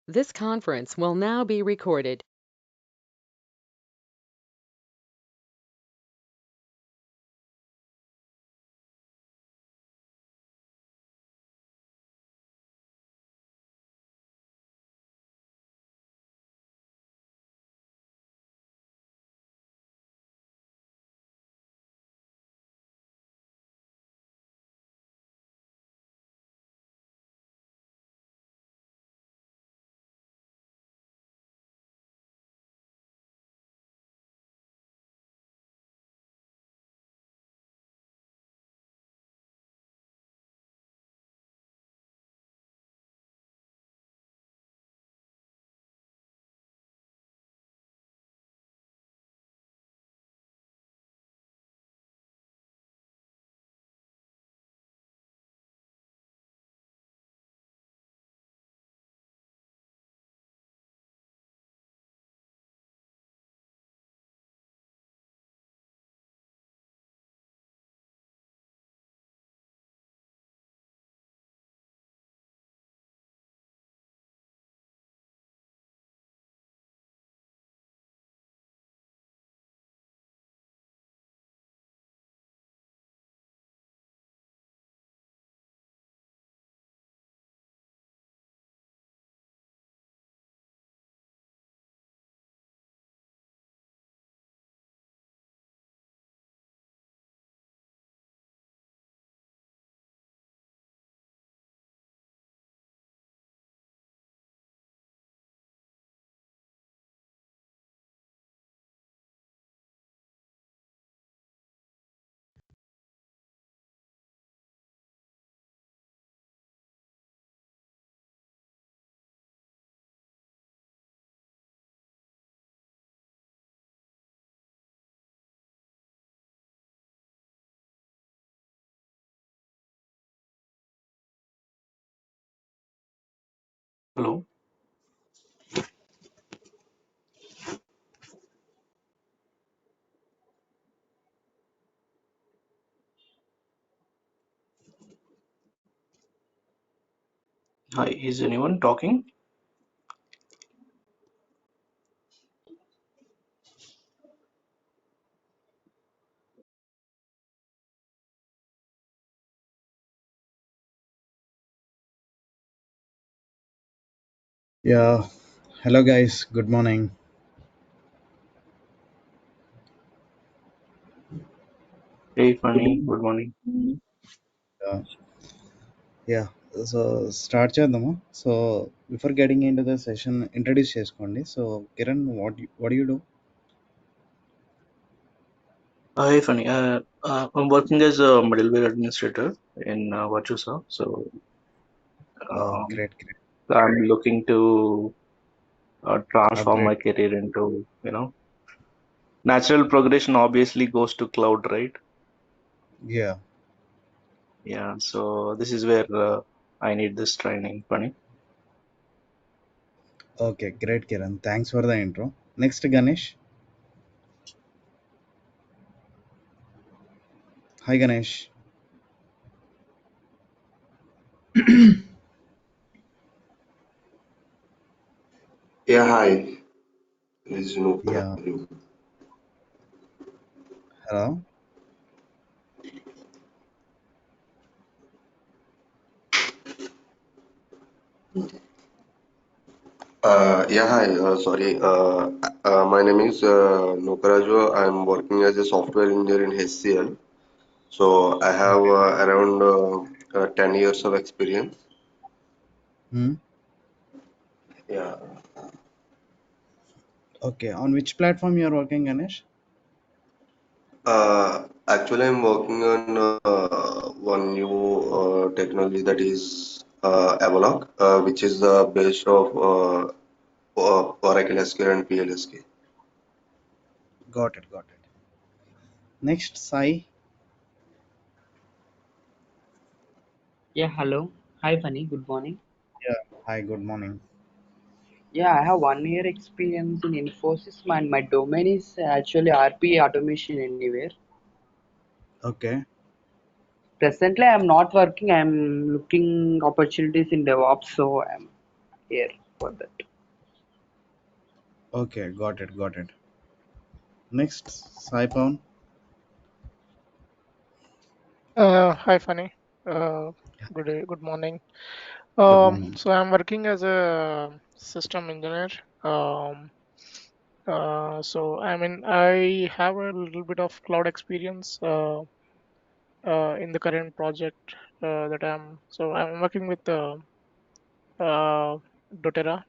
This conference will now be recorded. Hello. Hi, is anyone talking? Yeah, hello guys, good morning. Hey, Funny. Good morning. Uh, yeah, so start చేద్దాము. So before getting into the session, introduce చేసుకోండి. So Kiran, what do you do? Hey, Funny. I'm working as a middleware administrator in Virtusa. So Oh, um, great, great. I'm looking to transform Upgrade. my career into, natural progression obviously goes to cloud, right? Yeah. Yeah. So this is where I need this training, Funny. Okay, great, Kiran. Thanks for the intro. Next, Ganesh. Hi, Ganesh. Yeah, hi. This is Nupur. Yeah. Hello. Yeah, hi. Sorry. My name is Nukarajwa. I'm working as a software engineer in HCL. So I have Okay. around 10 years of experience. Hmm. Yeah. Okay. On which platform you are working, Ganesh? Actually, I'm working on one new technology that is Avalok, which is the base of Oracle SQL and PLSK. Got it. Got it. Next, Sai. Yeah, hello. Hi, Funny. Good morning. Yeah. Hi. Good morning. Yeah, I have 1 year experience in Infosys, and my domain is actually RPA automation anywhere. Okay. Presently, I'm not working. I'm looking opportunities in DevOps, so I'm here. for that. Okay, got it, got it. Next, Sai Pawan. Hi, Funny. Uh, Good day, good morning. Good morning. So I'm working as a system engineer. Um, so I mean, I have a little bit of cloud experience in the current project that I'm working with uh, doTERRA.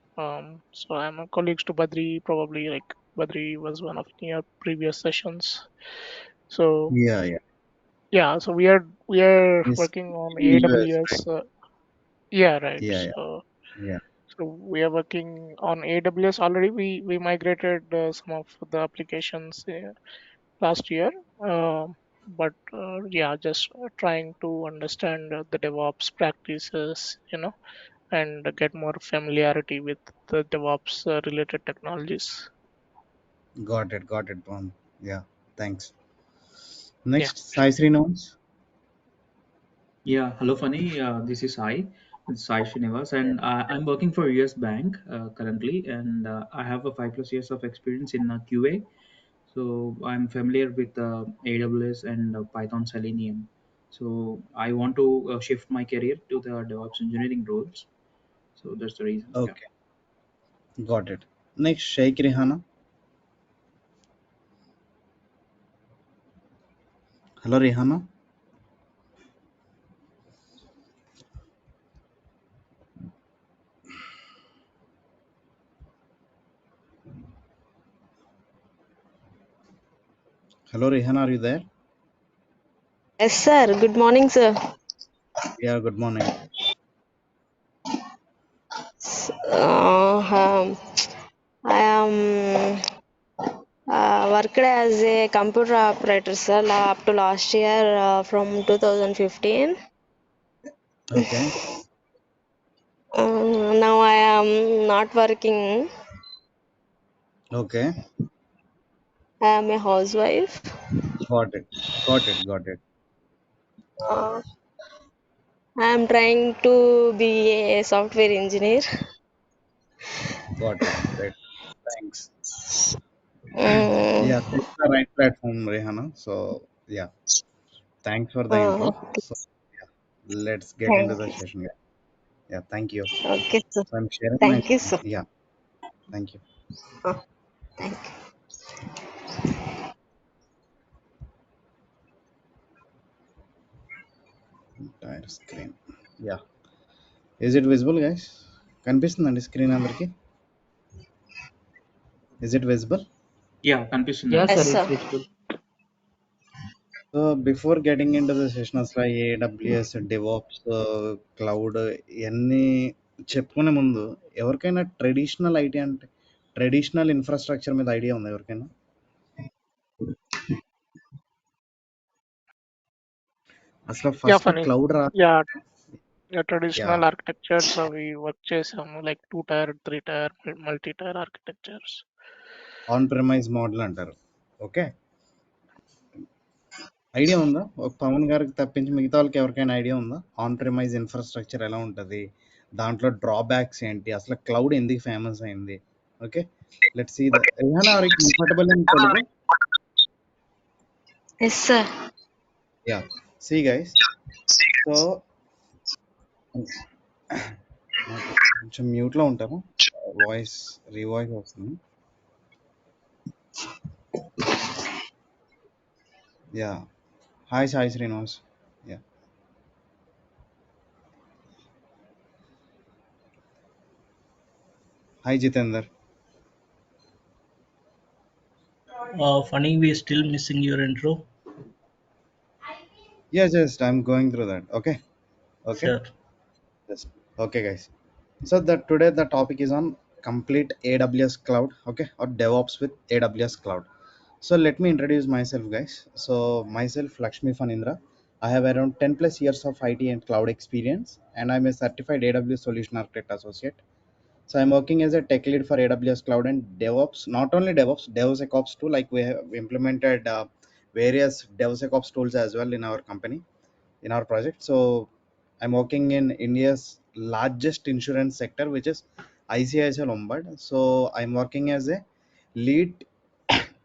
So I'm a colleagues to Badri, probably like Badri was one of your previous sessions. So Yeah, yeah. yeah, so we are He's working on in US, right? AWS. Yeah, right. Yeah, yeah, So, yeah. so we are working on AWS already. We migrated some of the applications last year, but yeah, just trying to understand the DevOps practices, and get more familiarity with the DevOps related technologies. Got it, Pawan. Yeah, thanks. Yeah, Next, Sai Srinivas. Yeah, hello, Funny. This is Sai Srinivas, and I'm working for US Bank currently, and I have a 5+ years of experience in QA. So I'm familiar with AWS and Python Selenium. So I want to shift my career to the DevOps engineering roles. So that's the reason. Yeah. Okay, got it. Next, Sheikh Rihana. Hello, Rihana. Hello, Rihana. Are you there? Yes, sir. Good morning, sir. Yeah, good morning. Uh, um, I am worked as a computer operator, sir, up to last year from 2015. Okay, Now I am not working. okay. I am a housewife. Got it. Got it, got it. Uh, I am trying to be a software engineer. Got it. Great. Thanks. Mm, Yeah, this is the right platform, Rihana. So, yeah, thanks for the uh, intro. So, yeah, let's get into thank the you. session, guys. Yeah, thank you. Okay, sir. So, I'm sharing my Thank you, screen. sir. Yeah, thank you. Uh, thank you. Entire screen. Yeah. Is it visible, guys? కనిపిస్తుందండి screen అందరికి? Is it visible? Yeah, కనిపిస్తుంది. Yeah, Yes, sir, sir. it's visible. So before getting into the sessions like AWS, DevOps, cloud ఇవన్నీ చెప్పుకునే ముందు ఎవరికైనా traditional IT అంటే traditional infrastructure మీద idea ఉందా ఎవరికైనా? అసలు yeah, ఫస్ట్ Funny. క్లౌడ్ రా Yeah, the yeah traditional architectures we work చేసాము like 2 tier, 3 tier, multi-tier architectures. On premise model అంటారు. ఓకే, ఐడియా ఉందా? ఒక పవన్ గారికి తప్పించి మిగతా వాళ్ళకి ఎవరికైనా ఐడియా ఉందా ఆన్ ప్రెమైజ్ ఇన్ఫ్రాస్ట్రక్చర్ ఎలా ఉంటుంది, దాంట్లో డ్రాబ్యాక్స్ ఏంటి, అసలు క్లౌడ్ ఎందుకు ఫేమస్ అయింది? Okay, let's see the Rihana, are you comfortable in Telugu? Yes, sir. Yeah, see guys. So నాకు కొంచెం మ్యూట్లో ఉంటాము, వాయిస్ రీవాయిస్ వస్తుంది. Yeah, hi Sai Srinivas. Yeah, hi Jitender. Funny, we still missing your intro. Yeah, just I'm going through that. Okay, okay. Sure. Yes. Okay, guys. So that today the topic is on complete AWS cloud, okay, or DevOps with AWS cloud. So let me introduce myself, guys. So myself, Lakshmi Fanindra. I have around 10+ years of IT and cloud experience, and I'm a certified AWS solution architect associate. So I'm working as a tech lead for AWS cloud and DevOps. Not only DevOps, DevSecOps too. Like we have implemented various DevSecOps tools as well in our company, in our project. So I'm working in India's largest insurance sector, which is ICICI Lombard. So I'm working as a lead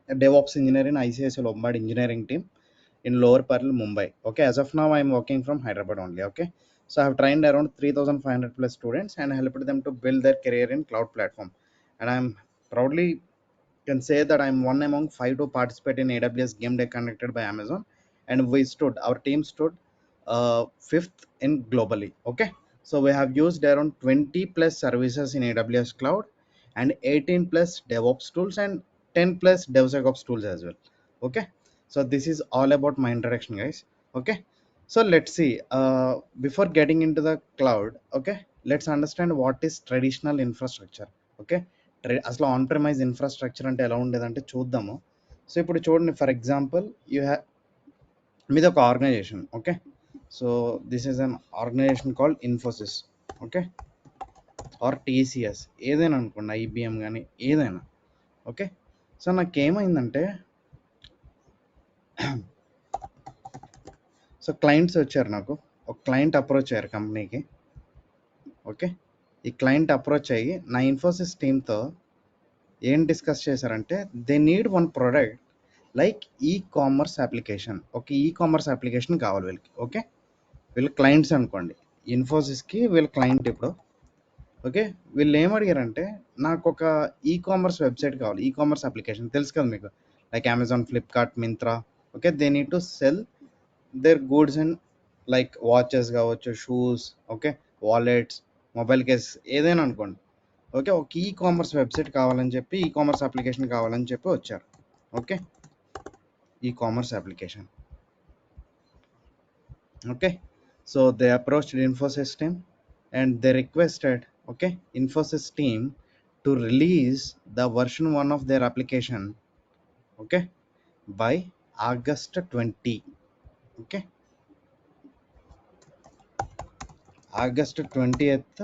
DevOps engineer in ICICI Lombard engineering team in Lower Parel, Mumbai. Okay, as of now I'm working from Hyderabad only. Okay, so I have trained around 3,500 plus students and helped them to build their career in cloud platform, and I'm proudly can say that I'm one among five to participate in AWS Game Day conducted by Amazon, and our team stood fifth in globally. Okay, so we have used around 20 plus services in AWS Cloud, and 18 plus DevOps tools, and 10 plus DevSecOps tools as well. Okay, so this is all about my introduction, guys. Okay, so let's see. Before getting into the cloud, okay, let's understand what is traditional infrastructure. Okay, అసలు on premise infrastructure అంటే ఎలా ఉండేదంటే చూద్దాము. So ఇప్పుడు చూడండి, for example మీది ఒక organization. Okay, so this is an organization called Infosys. Okay, or TCS, ఏదైనా అనుకోండి, ఐబిఎం కానీ ఏదైనా. ఓకే, సో నాకేమైందంటే సో క్లయింట్స్ వచ్చారు, నాకు ఒక క్లయింట్ అప్రోచ్ అయ్యారు కంపెనీకి. ఓకే, ఈ క్లయింట్ అప్రోచ్ అయ్యి నా ఇన్ఫోసిస్ టీమ్తో ఏం డిస్కస్ చేశారంటే they need one product like e commerce application. ఒక ఈ కామర్స్ అప్లికేషన్ కావాలి వీళ్ళకి. ఓకే, వీళ్ళు క్లయింట్స్ అనుకోండి, ఇన్ఫోసిస్కి వీళ్ళ క్లయింట్ ఇప్పుడు. ఓకే, వీళ్ళు ఏం అడిగారంటే నాకు ఒక ఈ కామర్స్ వెబ్సైట్ కావాలి, ఈ కామర్స్ అప్లికేషన్ తెలుసు కదా మీకు, like Amazon, Flipkart, Myntra. Okay, they need to sell their goods and like watches కావచ్చు, shoes, okay, wallets, mobile cases, ఏదైనా అనుకోండి. ఓకే, ఒక ఈ కామర్స్ వెబ్సైట్ కావాలని చెప్పి, ఈ కామర్స్ అప్లికేషన్ కావాలని చెప్పి వచ్చారు. Okay, e commerce application. Okay, so they approached Infosys team and they requested, okay, Infosys team to release the version 1 of their application, okay, by August 20. Okay, August 20th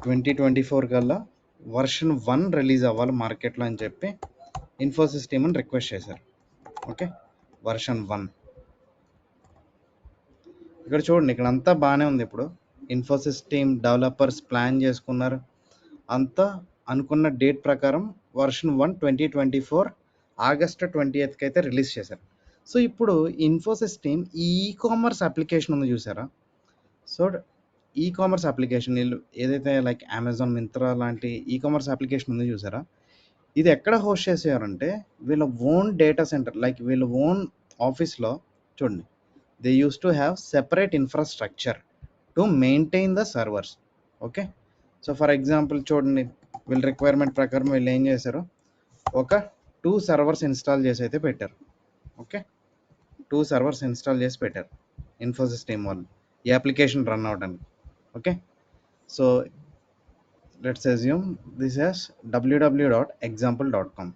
2024 కల్లా version 1 release అవ్వాలి మార్కెట్లో అని చెప్పి Infosys team అని request చేశారు. Okay, version 1. ఇక్కడ చూడండి, ఇక్కడ అంతా బాగానే ఉంది. ఇప్పుడు ఇన్ఫోసిస్ టీమ్ డెవలపర్స్ ప్లాన్ చేసుకున్నారు, అంతా అనుకున్న డేట్ ప్రకారం వర్షన్ 1 2024 ఆగస్ట్ 20th అయితే రిలీజ్ చేశారు. సో ఇప్పుడు Infosys team e commerce application ఉంది చూసారా, సో ఈ కామర్స్ అప్లికేషన్ వీళ్ళు ఏదైతే లైక్ అమెజాన్, మింత్రా లాంటి ఈ కామర్స్ అప్లికేషన్ ఉంది చూసారా, ఇది ఎక్కడ హోస్ట్ చేసేవారంటే వీళ్ళ ఓన్ డేటా సెంటర్, లైక్ వీళ్ళ ఓన్ ఆఫీస్లో. చూడండి, they use to have separate infrastructure to maintain the servers. Okay, so for example చూడండి, వీళ్ళ రిక్వైర్మెంట్ ప్రకారం వీళ్ళు ఏం చేశారు, ఒక 2 సర్వర్స్ ఇన్స్టాల్ చేసి అయితే పెట్టారు. ఓకే, 2 సర్వర్స్ ఇన్స్టాల్ చేసి పెట్టారు ఇన్ఫోసిస్ టీమ్ వాళ్ళు ఈ అప్లికేషన్ రన్ అవడానికి. Okay, so let's assume this as www.example.com.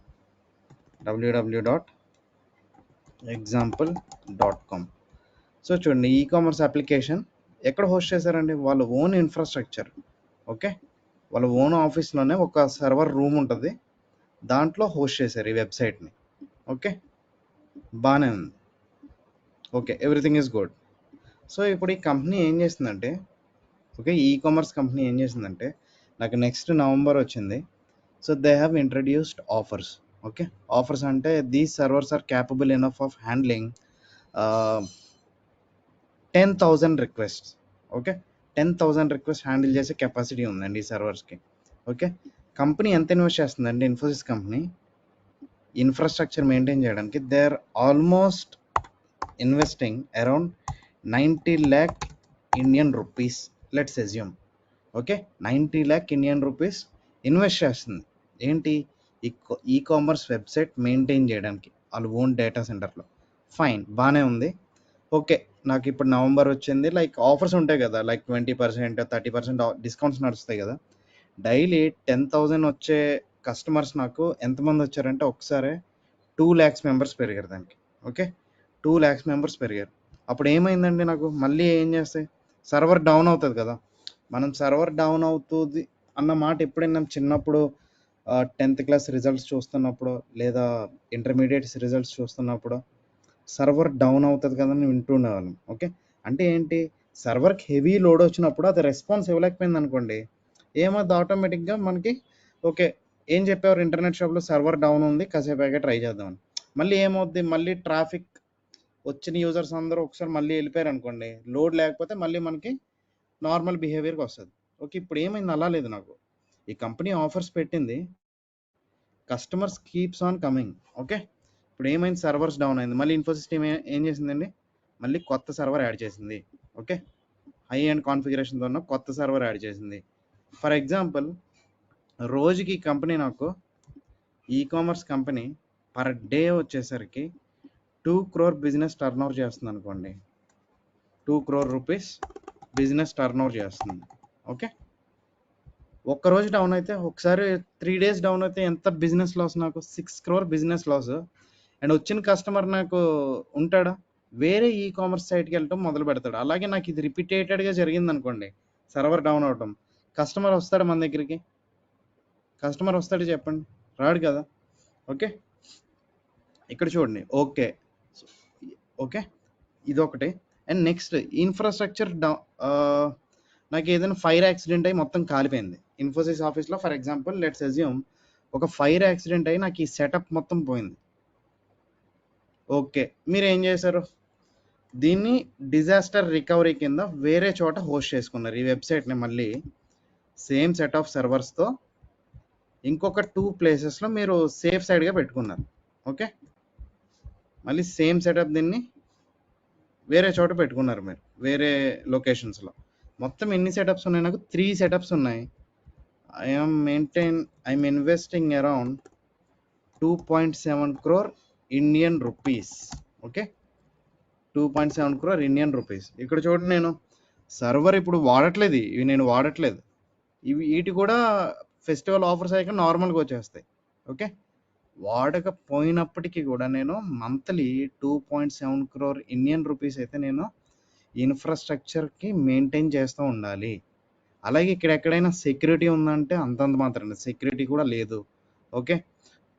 www.example.com. So చూడండి, ఈ కామర్స్ అప్లికేషన్ ఎక్కడ హోస్ట్ చేశారండి, వాళ్ళ ఓన్ ఇన్ఫ్రాస్ట్రక్చర్. ఓకే, వాళ్ళ ఓన్ ఆఫీస్లోనే ఒక సర్వర్ రూమ్ ఉంటుంది, దాంట్లో హోస్ట్ చేశారు ఈ వెబ్సైట్ని. ఓకే, బాగానే ఉంది. Okay, everything is good. So ఇప్పుడు ఈ కంపెనీ ఏం చేసిందంటే, ఓకే, ఈ కామర్స్ కంపెనీ ఏం చేసిందంటే నాకు నెక్స్ట్ నవంబర్ వచ్చింది. So they have introduced offers. Okay, offers అంటే these servers are capable enough of handling 10,000 requests. Okay, 10,000 request handle చేసే కెపాసిటీ ఉందండి ఈ సర్వర్స్కి. ఓకే, కంపెనీ ఎంత ఇన్వెస్ట్ చేస్తుందండి, ఇన్ఫోసిస్ కంపెనీ ఇన్ఫ్రాస్ట్రక్చర్ మెయింటైన్ చేయడానికి they are almost investing around 90 lakh Indian rupees. Let's assume. Okay, 90 lakh Indian rupees invest చేస్తుంది ఏంటి, e commerce website maintain చేయడానికి వాళ్ళ ఓన్ డేటా సెంటర్లో. ఫైన్, బాగానే ఉంది. ఓకే, నాకు ఇప్పుడు నవంబర్ వచ్చింది, లైక్ ఆఫర్స్ ఉంటాయి కదా, లైక్ 20%, 30% డిస్కౌంట్స్ నడుస్తాయి కదా. డైలీ 10,000 వచ్చే కస్టమర్స్ నాకు ఎంతమంది వచ్చారంటే ఒకసారి 2 lakhs మెంబర్స్ పెరిగారు దానికి. ఓకే, 2 lakhs మెంబర్స్ పెరిగారు. అప్పుడు ఏమైందండి, నాకు మళ్ళీ ఏం చేస్తాయి, సర్వర్ డౌన్ అవుతుంది కదా. మనం సర్వర్ డౌన్ అవుతుంది అన్న మాట ఎప్పుడైనా చిన్నప్పుడు 10th క్లాస్ రిజల్ట్స్ చూస్తున్నప్పుడు లేదా ఇంటర్మీడియట్స్ రిజల్ట్స్ చూస్తున్నప్పుడు సర్వర్ డౌన్ అవుతుంది కదా అని వింటుండేవాళ్ళం. ఓకే, అంటే ఏంటి, సర్వర్కి హెవీ లోడ్ వచ్చినప్పుడు అది రెస్పాన్స్ ఇవ్వలేకపోయింది అనుకోండి, ఏమవుతుంది ఆటోమేటిక్గా మనకి ఓకే ఏం చెప్పేవారు ఇంటర్నెట్ షాప్లో సర్వర్ డౌన్ ఉంది కాసేపు ట్రై చేద్దామని, మళ్ళీ ఏమవుద్ది మళ్ళీ ట్రాఫిక్ వచ్చిన యూజర్స్ అందరూ ఒకసారి మళ్ళీ వెళ్ళిపోయారు అనుకోండి, లోడ్ లేకపోతే మళ్ళీ మనకి నార్మల్ బిహేవియర్కి వస్తుంది. ఓకే ఇప్పుడు ఏమైంది అలా లేదు, నాకు ఈ కంపెనీ ఆఫర్స్ పెట్టింది, customers keeps on coming. Okay ఇప్పుడు ఏమైంది సర్వర్స్ డౌన్ అయింది, మళ్ళీ ఇన్ఫోసిస్ టీమ్ ఏం చేసిందండి, మళ్ళీ కొత్త సర్వర్ యాడ్ చేసింది. ఓకే హై అండ్ కాన్ఫిగరేషన్తో ఉన్న కొత్త సర్వర్ యాడ్ చేసింది. ఫర్ ఎగ్జాంపుల్ రోజుకి కంపెనీ నాకు e commerce company per day వచ్చేసరికి 2 crore బిజినెస్ టర్న్ ఓవర్ చేస్తుంది అనుకోండి, 2 crore rupees business turn over చేస్తుంది. ఓకే ఒక్కరోజు డౌన్ అయితే, ఒకసారి 3 days డౌన్ అయితే ఎంత బిజినెస్ లాస్, నాకు 6 crore బిజినెస్ లాస్. అండ్ వచ్చిన కస్టమర్ నాకు ఉంటాడా, వేరే ఈ కామర్స్ సైట్కి వెళ్ళటం మొదలు పెడతాడు. అలాగే నాకు ఇది రిపీటెడ్గా జరిగింది అనుకోండి, సర్వర్ డౌన్ అవటం, కస్టమర్ వస్తాడు మన దగ్గరికి, కస్టమర్ వస్తాడు చెప్పండి, రాడు కదా. ఓకే ఇక్కడ చూడండి. ఓకే ఓకే ఇదొకటి. అండ్ నెక్స్ట్ ఇన్ఫ్రాస్ట్రక్చర్ నాకు ఏదైనా ఫైర్ యాక్సిడెంట్ అయ్యి మొత్తం కాలిపోయింది ఇన్ఫోసిస్ ఆఫీస్లో. ఫర్ ఎగ్జాంపుల్ లెట్స్ అజ్యూమ్ ఒక ఫైర్ యాక్సిడెంట్ అయ్యి నాకు ఈ సెటప్ మొత్తం పోయింది. ఓకే మీరు ఏం చేశారు, దీన్ని డిజాస్టర్ రికవరీ కింద వేరే చోట హోస్ట్ చేసుకున్నారు. ఈ వెబ్సైట్ని మళ్ళీ సేమ్ సెట్ ఆఫ్ సర్వర్స్తో ఇంకొక 2 ప్లేసెస్లో మీరు సేఫ్ సైడ్గా పెట్టుకున్నారు. ఓకే మళ్ళీ సేమ్ సెటప్ దీన్ని వేరే చోట పెట్టుకున్నారు మీరు, వేరే లొకేషన్స్లో. మొత్తం ఎన్ని సెటప్స్ ఉన్నాయి, నాకు 3 సెటప్స్ ఉన్నాయి. I'm investing around 2.7 crore Indian rupees. Okay 2.7 crore Indian rupees. ఇక్కడ చూడండి నేను సర్వర్ ఇప్పుడు వాడట్లేదు, ఇవి నేను వాడట్లేదు, వీటి కూడా ఫెస్టివల్ ఆఫర్స్ అయ్యాక నార్మల్గా వచ్చేస్తాయి. ఓకే వాడకపోయినప్పటికీ కూడా నేను మంత్లీ 2.7 crore ఇండియన్ రూపీస్ అయితే నేను ఇన్ఫ్రాస్ట్రక్చర్కి మెయింటైన్ చేస్తూ ఉండాలి. అలాగే ఇక్కడ ఎక్కడైనా సెక్యూరిటీ ఉందంటే అంతంత మాత్రం సెక్యూరిటీ కూడా లేదు. ఓకే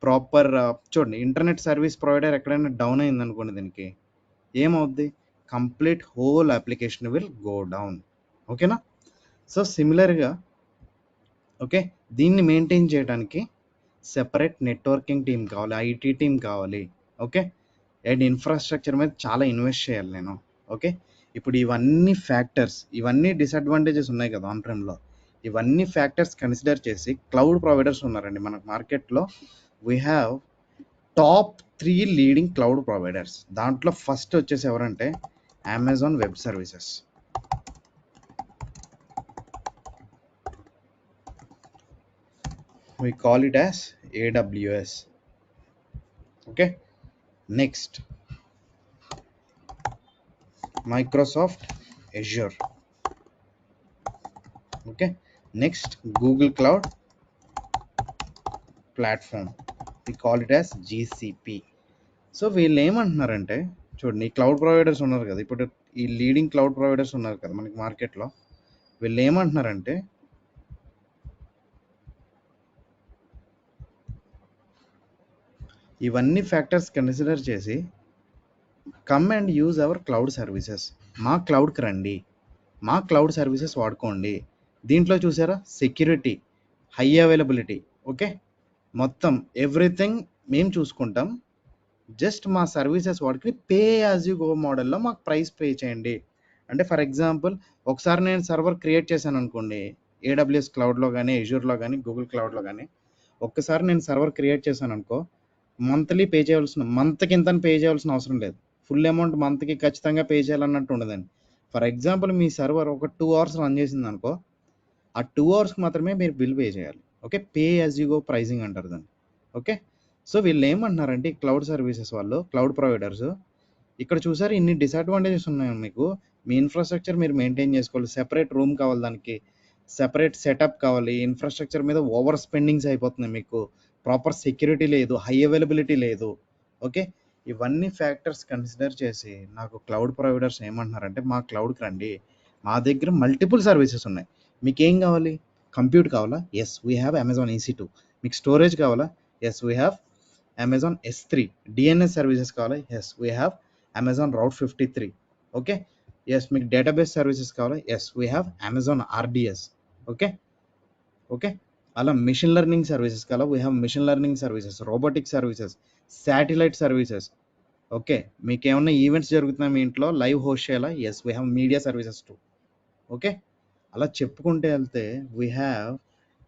ప్రాపర్ చూడండి, ఇంటర్నెట్ సర్వీస్ ప్రొవైడర్ ఎక్కడైనా డౌన్ అయింది అనుకోండి, దీనికి ఏమవుద్ది, complete whole application will go down. ఓకేనా. సో సిమిలర్గా ఓకే దీన్ని మెయింటైన్ చేయడానికి సెపరేట్ నెట్వర్కింగ్ టీం కావాలి, ఐటీ టీం కావాలి. ఓకే అండ్ ఇన్ఫ్రాస్ట్రక్చర్ మీద చాలా ఇన్వెస్ట్ చేయాలి నేను. ఓకే ఇప్పుడు ఇవన్నీ ఫ్యాక్టర్స్, ఇవన్నీ డిసడ్వాంటేజెస్ ఉన్నాయి కదా ఆన్ ప్రెమ్లో, ఇవన్నీ ఫ్యాక్టర్స్ కన్సిడర్ చేసి క్లౌడ్ ప్రొవైడర్స్ ఉన్నారండి మనకు మార్కెట్లో. We have top 3 leading cloud providers. దాంట్లో ఫస్ట్ వచ్చేసి ఎవరంటే Amazon web services. we call it as AWS. okay next Microsoft Azure. okay next Google Cloud Platform, we call it as GCP. So వీళ్ళు ఏమంటున్నారంటే చూడండి, ఈ క్లౌడ్ ప్రొవైడర్స్ ఉన్నారు కదా, ఇప్పుడు ఈ లీడింగ్ క్లౌడ్ ప్రొవైడర్స్ ఉన్నారు కదా మనకి మార్కెట్లో, వీళ్ళు ఏమంటున్నారంటే ఇవన్నీ ఫ్యాక్టర్స్ కన్సిడర్ చేసి come and use our cloud services, మా క్లౌడ్కి రండి, మా క్లౌడ్ సర్వీసెస్ వాడుకోండి. దీంట్లో చూసారా సెక్యూరిటీ, హై అవైలబిలిటీ, ఓకే మొత్తం ఎవ్రీథింగ్ మేము చూసుకుంటాం, జస్ట్ మా సర్వీసెస్ వాడికి పే యాజ్ యూ గో మోడల్లో మాకు ప్రైస్ పే చేయండి. అంటే ఫర్ ఎగ్జాంపుల్ ఒకసారి నేను సర్వర్ క్రియేట్ చేశాను అనుకోండి, ఏడబ్ల్యూఎస్ క్లౌడ్లో కానీ ఎజూర్లో కానీ గూగుల్ క్లౌడ్లో కానీ, ఒక్కసారి నేను సర్వర్ క్రియేట్ చేశాను అనుకో, మంత్లీ పే చేయవలసిన, మంత్కి ఇంత పే చేయవలసిన అవసరం లేదు, ఫుల్ అమౌంట్ మంత్కి ఖచ్చితంగా పే చేయాలన్నట్టు ఉండదండి. ఫర్ ఎగ్జాంపుల్ మీ సర్వర్ ఒక 2 hours రన్ చేసింది అనుకో, ఆ 2 hours మాత్రమే మీరు బిల్ పే చేయాలి. Okay pay as you go pricing అంటారు దాన్ని. ఓకే సో వీళ్ళు ఏమంటున్నారంటే క్లౌడ్ సర్వీసెస్ వాళ్ళు, క్లౌడ్ ప్రొవైడర్స్, ఇక్కడ చూసారు ఇన్ని డిసడ్వాంటేజెస్ ఉన్నాయి మీకు. మీ ఇన్ఫ్రాస్ట్రక్చర్ మీరు మెయింటైన్ చేసుకోవాలి, సెపరేట్ రూమ్ కావాలి, దానికి సెపరేట్ సెటప్ కావాలి, ఇన్ఫ్రాస్ట్రక్చర్ మీద ఓవర్ స్పెండింగ్స్ అయిపోతున్నాయి, మీకు ప్రాపర్ సెక్యూరిటీ లేదు, హై అవైలబిలిటీ లేదు. ఓకే ఇవన్నీ ఫ్యాక్టర్స్ కన్సిడర్ చేసి నాకు క్లౌడ్ ప్రొవైడర్స్ ఏమంటున్నారంటే మా క్లౌడ్కి రండి, మా దగ్గర మల్టిపుల్ సర్వీసెస్ ఉన్నాయి, మీకు ఏం కావాలి, కంప్యూట్ కావాలా, yes we have Amazon EC2. మీకు స్టోరేజ్ కావాలా, yes we have Amazon S3. DNS services కావాలా, yes we have Amazon Route 53. Okay yes మీకు డేటాబేస్ సర్వీసెస్ కావాలా, yes we have Amazon RDS. Okay okay అలా మిషన్ లెర్నింగ్ సర్వీసెస్ కావాలా, we have machine learning services, robotic services, satellite services. Okay మీకు ఏమన్నా events జరుగుతున్నాయి మీ ఇంట్లో లైవ్ హోస్ట్ చేయాలా, yes we have media services too. Okay అలా చెప్పుకుంటే వెళ్తే we have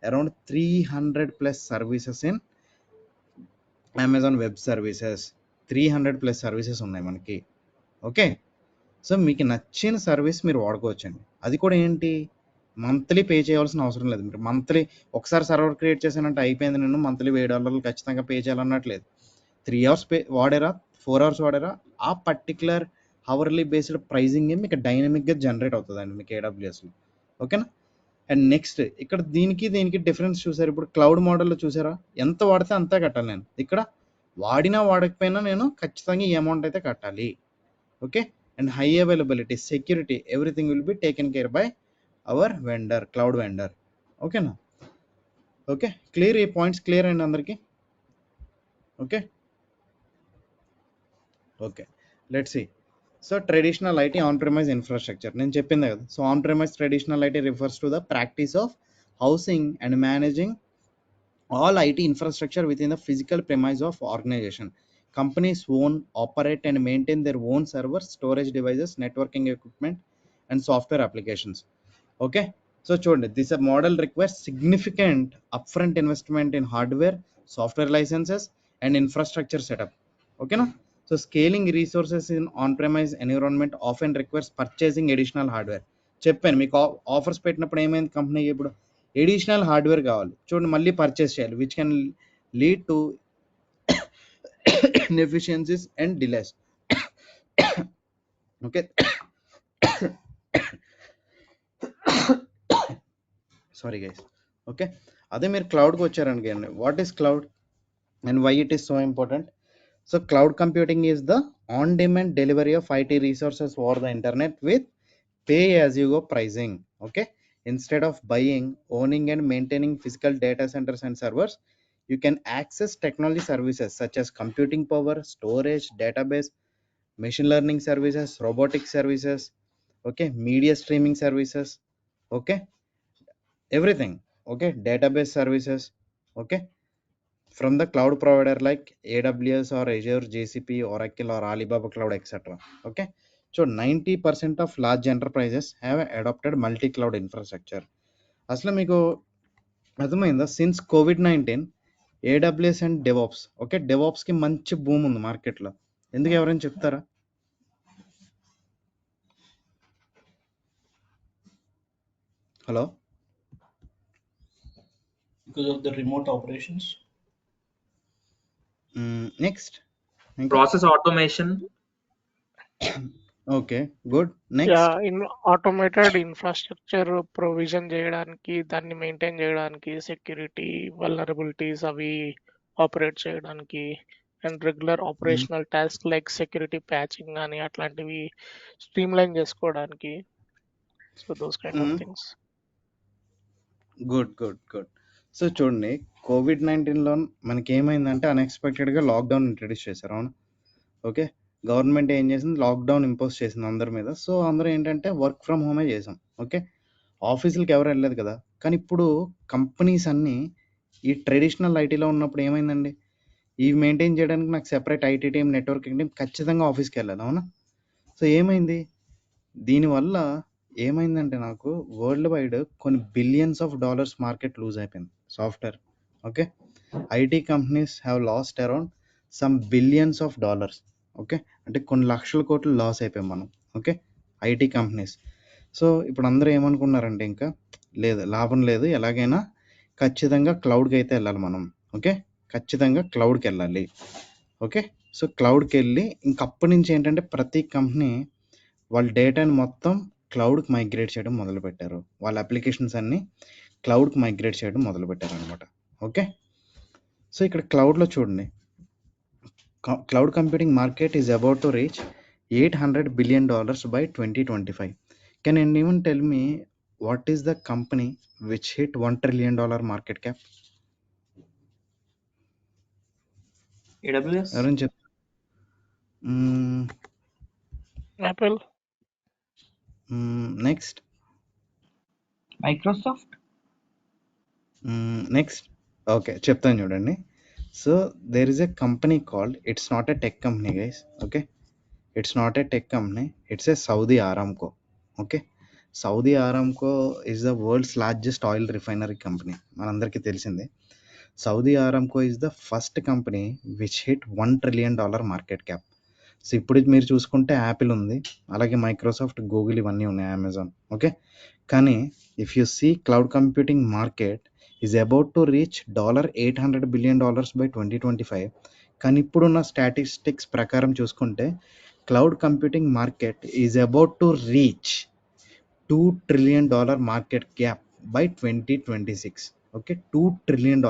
around 300+ services in Amazon web services. 300+ services ఉన్నాయి మనకి. ఓకే సో మీకు నచ్చిన సర్వీస్ మీరు వాడుకోవచ్చండి. అది కూడా ఏంటి, మంత్లీ పే చేయాల్సిన అవసరం లేదు. మీరు మంత్లీ ఒకసారి సర్వర్ క్రియేట్ చేశానంటే అయిపోయింది, నేను మంత్లీ $1000 ఖచ్చితంగా పే చేయాలన్నట్లేదు. 3 అవర్స్ వాడారా, 4 అవర్స్ వాడారా, ఆ పర్టికులర్ హవర్లీ బేస్డ్ ప్రైజింగ్ మీకు డైనమిక్గా జనరేట్ అవుతుందండి మీకు ఏడబ్ల్యూఎస్లో. ఓకేనా. అండ్ నెక్స్ట్ ఇక్కడ దీనికి డిఫరెన్స్ చూసారు. ఇప్పుడు క్లౌడ్ మోడల్లో చూసారా, ఎంత వాడితే అంతే కట్టాలి నేను. ఇక్కడ వాడినా వాడకపోయినా నేను ఖచ్చితంగా ఈ అమౌంట్ అయితే కట్టాలి. Okay and high availability, security, everything will be taken care by our vendor, cloud vendor. ఓకేనా. ఓకే క్లియర్, ఈ పాయింట్స్ క్లియర్ అండి అందరికీ. Okay okay let's see. So traditional IT on premise infrastructure నేను చెప్పిందే కదా. So on premise traditional IT refers to the practice of housing and managing all IT infrastructure within the physical premise of organization. Companies own, operate, and maintain their own servers, storage devices, networking equipment, and software applications. Okay, so చూడండి, this model requires significant upfront investment in hardware, software licenses, and infrastructure setup. Okay na. So scaling resources in on-premise environment often requires purchasing additional hardware. చెప్పాను మీకు offers పెట్టినప్పుడు ఏమైంది, కంపెనీకి ఇప్పుడు additional hardware కావాలి, చూడండి మళ్ళీ పర్చేస్ చేయాలి, which can lead to inefficiencies and delays. Okay sorry guys. Okay అదే మీరు క్లౌడ్కి వచ్చారనుకోండి, what is cloud and why it is so important. So cloud computing is the on demand delivery of IT resources over the internet with pay as you go pricing. Okay, instead of buying, owning, and maintaining physical data centers and servers, you can access technology services such as computing power, storage, database, machine learning services, robotic services, okay, media streaming services, okay, everything, okay, database services, okay, from the cloud provider like AWS or Azure, GCP, Oracle, or Alibaba Cloud, etc. Okay, so 90% of large enterprises have adopted multi-cloud infrastructure. అసలు మీకు అర్థమైందా, since COVID-19 AWS and DevOps. Okay డెవాప్స్కి మంచి భూమి ఉంది మార్కెట్లో. ఎందుకు ఎవరైనా చెప్తారా? Hello. Because of the remote operations. Next Process automation. Okay good. Next ya, automated infrastructure provision చేయడానికి, దాన్ని మెయింటైన్ చేయడానికి, సెక్యూరిటీ వల్నరబిలిటీస్ అవి ఆపరేట్ చేయడానికి, and regular operational task like security patching కానీ అట్లాంటివి స్ట్రీమ్ లైన్ చేసుకోవడానికి. So those kind of things. Good good good. So చూడండి, COVID-19లో మనకి ఏమైందంటే అన్ఎక్స్పెక్టెడ్గా లాక్డౌన్ ఇంట్రడ్యూస్ చేశారు. అవును. ఓకే గవర్నమెంట్ ఏం చేసింది, లాక్డౌన్ ఇంపోజ్ చేసింది అందరి మీద. సో అందరూ ఏంటంటే వర్క్ ఫ్రమ్ హోమే చేసాం. ఓకే ఆఫీసులకి ఎవరు వెళ్ళలేదు కదా. కానీ ఇప్పుడు కంపెనీస్ అన్నీ ఈ ట్రెడిషనల్ ఐటీలో ఉన్నప్పుడు ఏమైందండి, ఇవి మెయింటైన్ చేయడానికి నాకు separate IT team, networking team ఖచ్చితంగా ఆఫీస్కి వెళ్ళాలి. అవునా. సో ఏమైంది, దీనివల్ల ఏమైందంటే నాకు వరల్డ్ వైడ్ కొన్ని billions of dollars market lose అయిపోయింది software. Okay IT companies have lost around some billions of dollars. Okay అంటే కొన్ని లక్షల కోట్లు లాస్ అయిపోయాం మనం. Okay IT companies. సో ఇప్పుడు అందరూ ఏమనుకున్నారంటే ఇంకా లేదు, లాభం లేదు, ఎలాగైనా ఖచ్చితంగా క్లౌడ్కి అయితే వెళ్ళాలి మనం. ఓకే ఖచ్చితంగా క్లౌడ్కి వెళ్ళాలి. ఓకే సో క్లౌడ్కి వెళ్ళి ఇంకప్పటి నుంచి ఏంటంటే ప్రతి కంపెనీ వాళ్ళ డేటాని మొత్తం క్లౌడ్కి మైగ్రేట్ చేయడం మొదలుపెట్టారు. వాళ్ళ అప్లికేషన్స్ అన్నీ క్లౌడ్కి మైగ్రేట్ చేయడం మొదలుపెట్టారు అనమాట. ఓకే సో ఇక్కడ క్లౌడ్లో చూడండి, cloud computing market is about to reach $800 billion by 2025. Can anyone tell me what is the company which hit $1 trillion market cap? AWS. ఎవరైనా చెప్ Apple. Next Microsoft. Next okay చెప్తాను చూడండి. So there is a company called, it's not a tech company guys. Okay, it's not a tech company, it's a Saudi Aramco. Okay, Saudi Aramco is the world's largest oil refinery company, మనందరికీ తెలిసిందే. Saudi Aramco is the first company which hit $1 trillion market cap. సో ఇప్పుడు మీరు చూసుకుంటే Apple ఉంది, అలాగే Microsoft, Google ఇవన్నీ ఉన్నాయి, అమెజాన్. ఓకే, కానీ if you see cloud computing market is about to reach $800 billion by 2025. కానీ ఇప్పుడున్న స్టాటిస్టిక్స్ ప్రకారం చూసుకుంటే cloud computing market is about to reach $2 trillion market gap by 2026. Okay, $2 trillion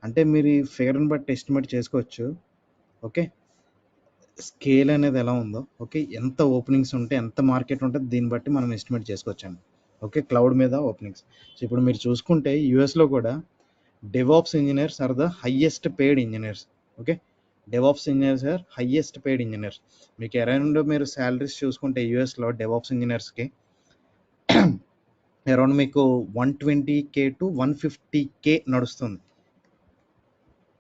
అంటే మీరు ఈ ఫిగర్ని బట్టి ఎస్టిమేట్ చేసుకోవచ్చు. ఓకే, స్కేల్ అనేది ఎలా ఉందో. ఓకే, ఎంత ఓపెనింగ్స్ ఉంటే ఎంత మార్కెట్ ఉంటుంది దీన్ని బట్టి మనం ఎస్టిమేట్ చేసుకోవచ్చండి. ఓకే, క్లౌడ్ మీద ఓపెనింగ్స్. సో ఇప్పుడు మీరు చూసుకుంటే యూఎస్లో కూడా DevOps engineers are the highest paid engineers. Okay, DevOps engineers are highest paid engineers. మీకు అరౌండ్ మీరు శాలరీస్ చూసుకుంటే యూఎస్లో డెవాప్స్ ఇంజనీర్స్కి అరౌండ్ మీకు 120K to 150K నడుస్తుంది.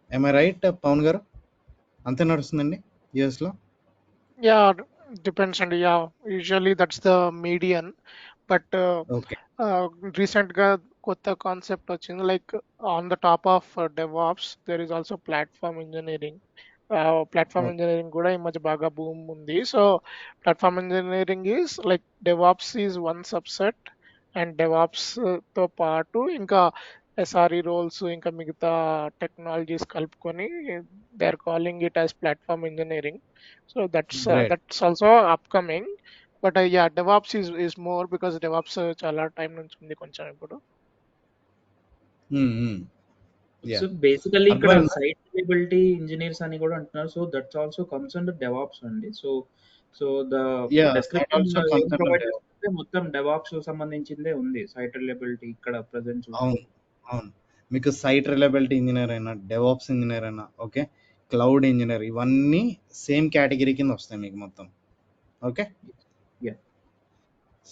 ఐ రైట్ పవన్ గారు? అంతే నడుస్తుందండి యూఎస్లో? Yeah, depends and yeah, usually that's the median. But okay, recent గా కొత్త కాన్సెప్ట్ వచ్చింది, like on the top of DevOps there is also platform engineering. Platform engineering కూడా ఈ మధ్య బాగా బూమ్ ఉంది. So platform engineering is like DevOps is one subset, and DevOps తో పాటు ఇంకా ఎస్ఆర్ఈ రోల్స్ ఇంకా మిగతా టెక్నాలజీస్ కలుపుకొని they are calling it as platform engineering. So great. That's also upcoming. But yeah, DevOps is more because DevOps చాలా time నుంచి ఉంది కొంచెం ఇప్పుడు. యా, సో బేసికల్లీ ఇక్కడ అర్థమైందా? సైట్ రిలయబిలిటీ ఇంజనీర్స్ అని కూడా అంటున్నారు. So that's also comes under DevOps అండి. So so the ya, that description also ఏం కమ్స్ అండర్ ప్రొవైడ్ డెవాప్స్. చేస్తుంటే మొత్తం డెవాప్స్ సంబంధించిందే ఉంది సైట్ రిలయబిలిటీ ఇక్కడ ప్రజెంట్ చూస్తే. అవును, అవును. మీకు సైట్ రిలయబిలిటీ ఇంజనీర్ అయినా, డెవాప్స్ ఇంజనీర్ అయినా, ఓకే, క్లౌడ్ ఇంజనీర్, ఇవన్నీ సేమ్ కేటగిరీ కింద వస్తాయి మీకు మొత్తం. ఓకే, యా,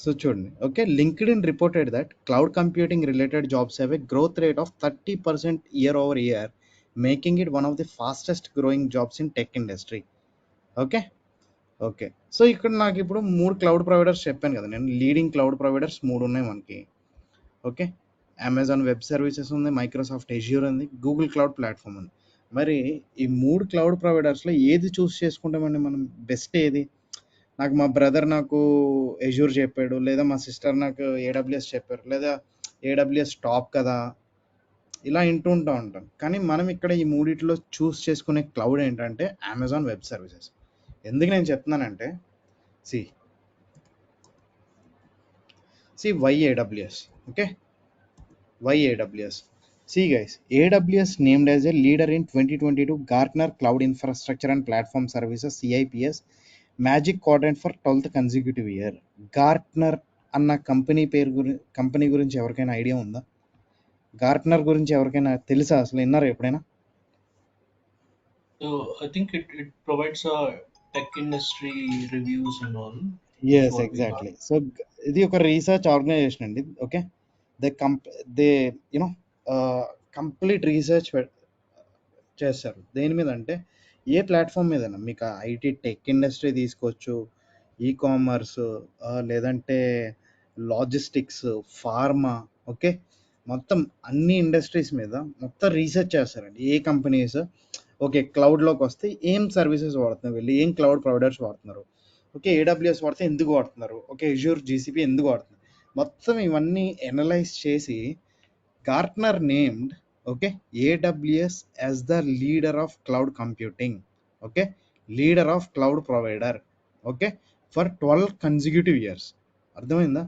సో చూడండి. Okay, LinkedIn reported that cloud computing related jobs have a growth rate of 30% year-over-year, making it one of the fastest growing jobs in tech industry. Okay, okay. So ఇక్కడ నాకు ఇప్పుడు 3 cloud providers చెప్పాను కదా నేను. Leading cloud providers 3 ఉన్నాయి మనకి. Okay, Amazon web services ఉంది, Microsoft Azure ఉంది, గూగుల్ క్లౌడ్ ప్లాట్ఫామ్ ఉంది. మరి ఈ 3 క్లౌడ్ ప్రొవైడర్స్లో ఏది చూస్ చేసుకుంటామండి మనం? బెస్ట్ ఏది? నాకు మా బ్రదర్ నాకు ఎజ్యూర్ చెప్పాడు, లేదా మా సిస్టర్ నాకు ఏడబ్ల్యూఎస్ చెప్పారు, లేదా ఏడబ్ల్యూఎస్ టాప్ కదా, ఇలా వింటూ ఉంటాం. కానీ మనం ఇక్కడ ఈ మూడిట్లో చూస్ చేసుకునే క్లౌడ్ ఏంటంటే అమెజాన్ వెబ్ సర్వీసెస్. ఎందుకు నేను చెప్తున్నానంటే see why AWS. Okay, why AWS? See guys, AWS named as a leader in 2022 Gartner Cloud Infrastructure and Platform Services CIPS Magic Quadrant for 12th consecutive year. Gartner అన్న company గురించి ఎవరికైనా idea ఉందా? Gartner గురించి ఎవరికైనా తెలుసా? అసలు విన్నారా ఎప్పుడైనా? So I think it provides tech industry reviews and all. Yes, exactly. So ఇది ఒక రీసెర్చ్ ఆర్గనైజేషన్ అండి. Okay, they you know complete research చేస్తారు. దేని మీద అంటే ఏ ప్లాట్ఫామ్ మీదైనా మీకు ఐటీ టెక్ ఇండస్ట్రీ తీసుకోవచ్చు, ఈ కామర్స్, లేదంటే లాజిస్టిక్స్, ఫార్మా, ఓకే, మొత్తం అన్ని ఇండస్ట్రీస్ మీద మొత్తం రీసెర్చ్ చేస్తారండి. ఏ కంపెనీస్ ఓకే క్లౌడ్లోకి వస్తే ఏం సర్వీసెస్ వాడుతున్నారు, వీళ్ళు ఏం క్లౌడ్ ప్రొవైడర్స్ వాడుతున్నారు, ఓకే ఏడబ్ల్యూఎస్ వాడితే ఎందుకు వాడుతున్నారు, ఓకే ఎజ్యూర్ జీసీపీ ఎందుకు వాడుతున్నారు, మొత్తం ఇవన్నీ ఎనలైజ్ చేసి Gartner named okay AWS as the leader of cloud computing. Okay, leader of cloud provider. Okay, for 12 consecutive years. అర్థమైందా?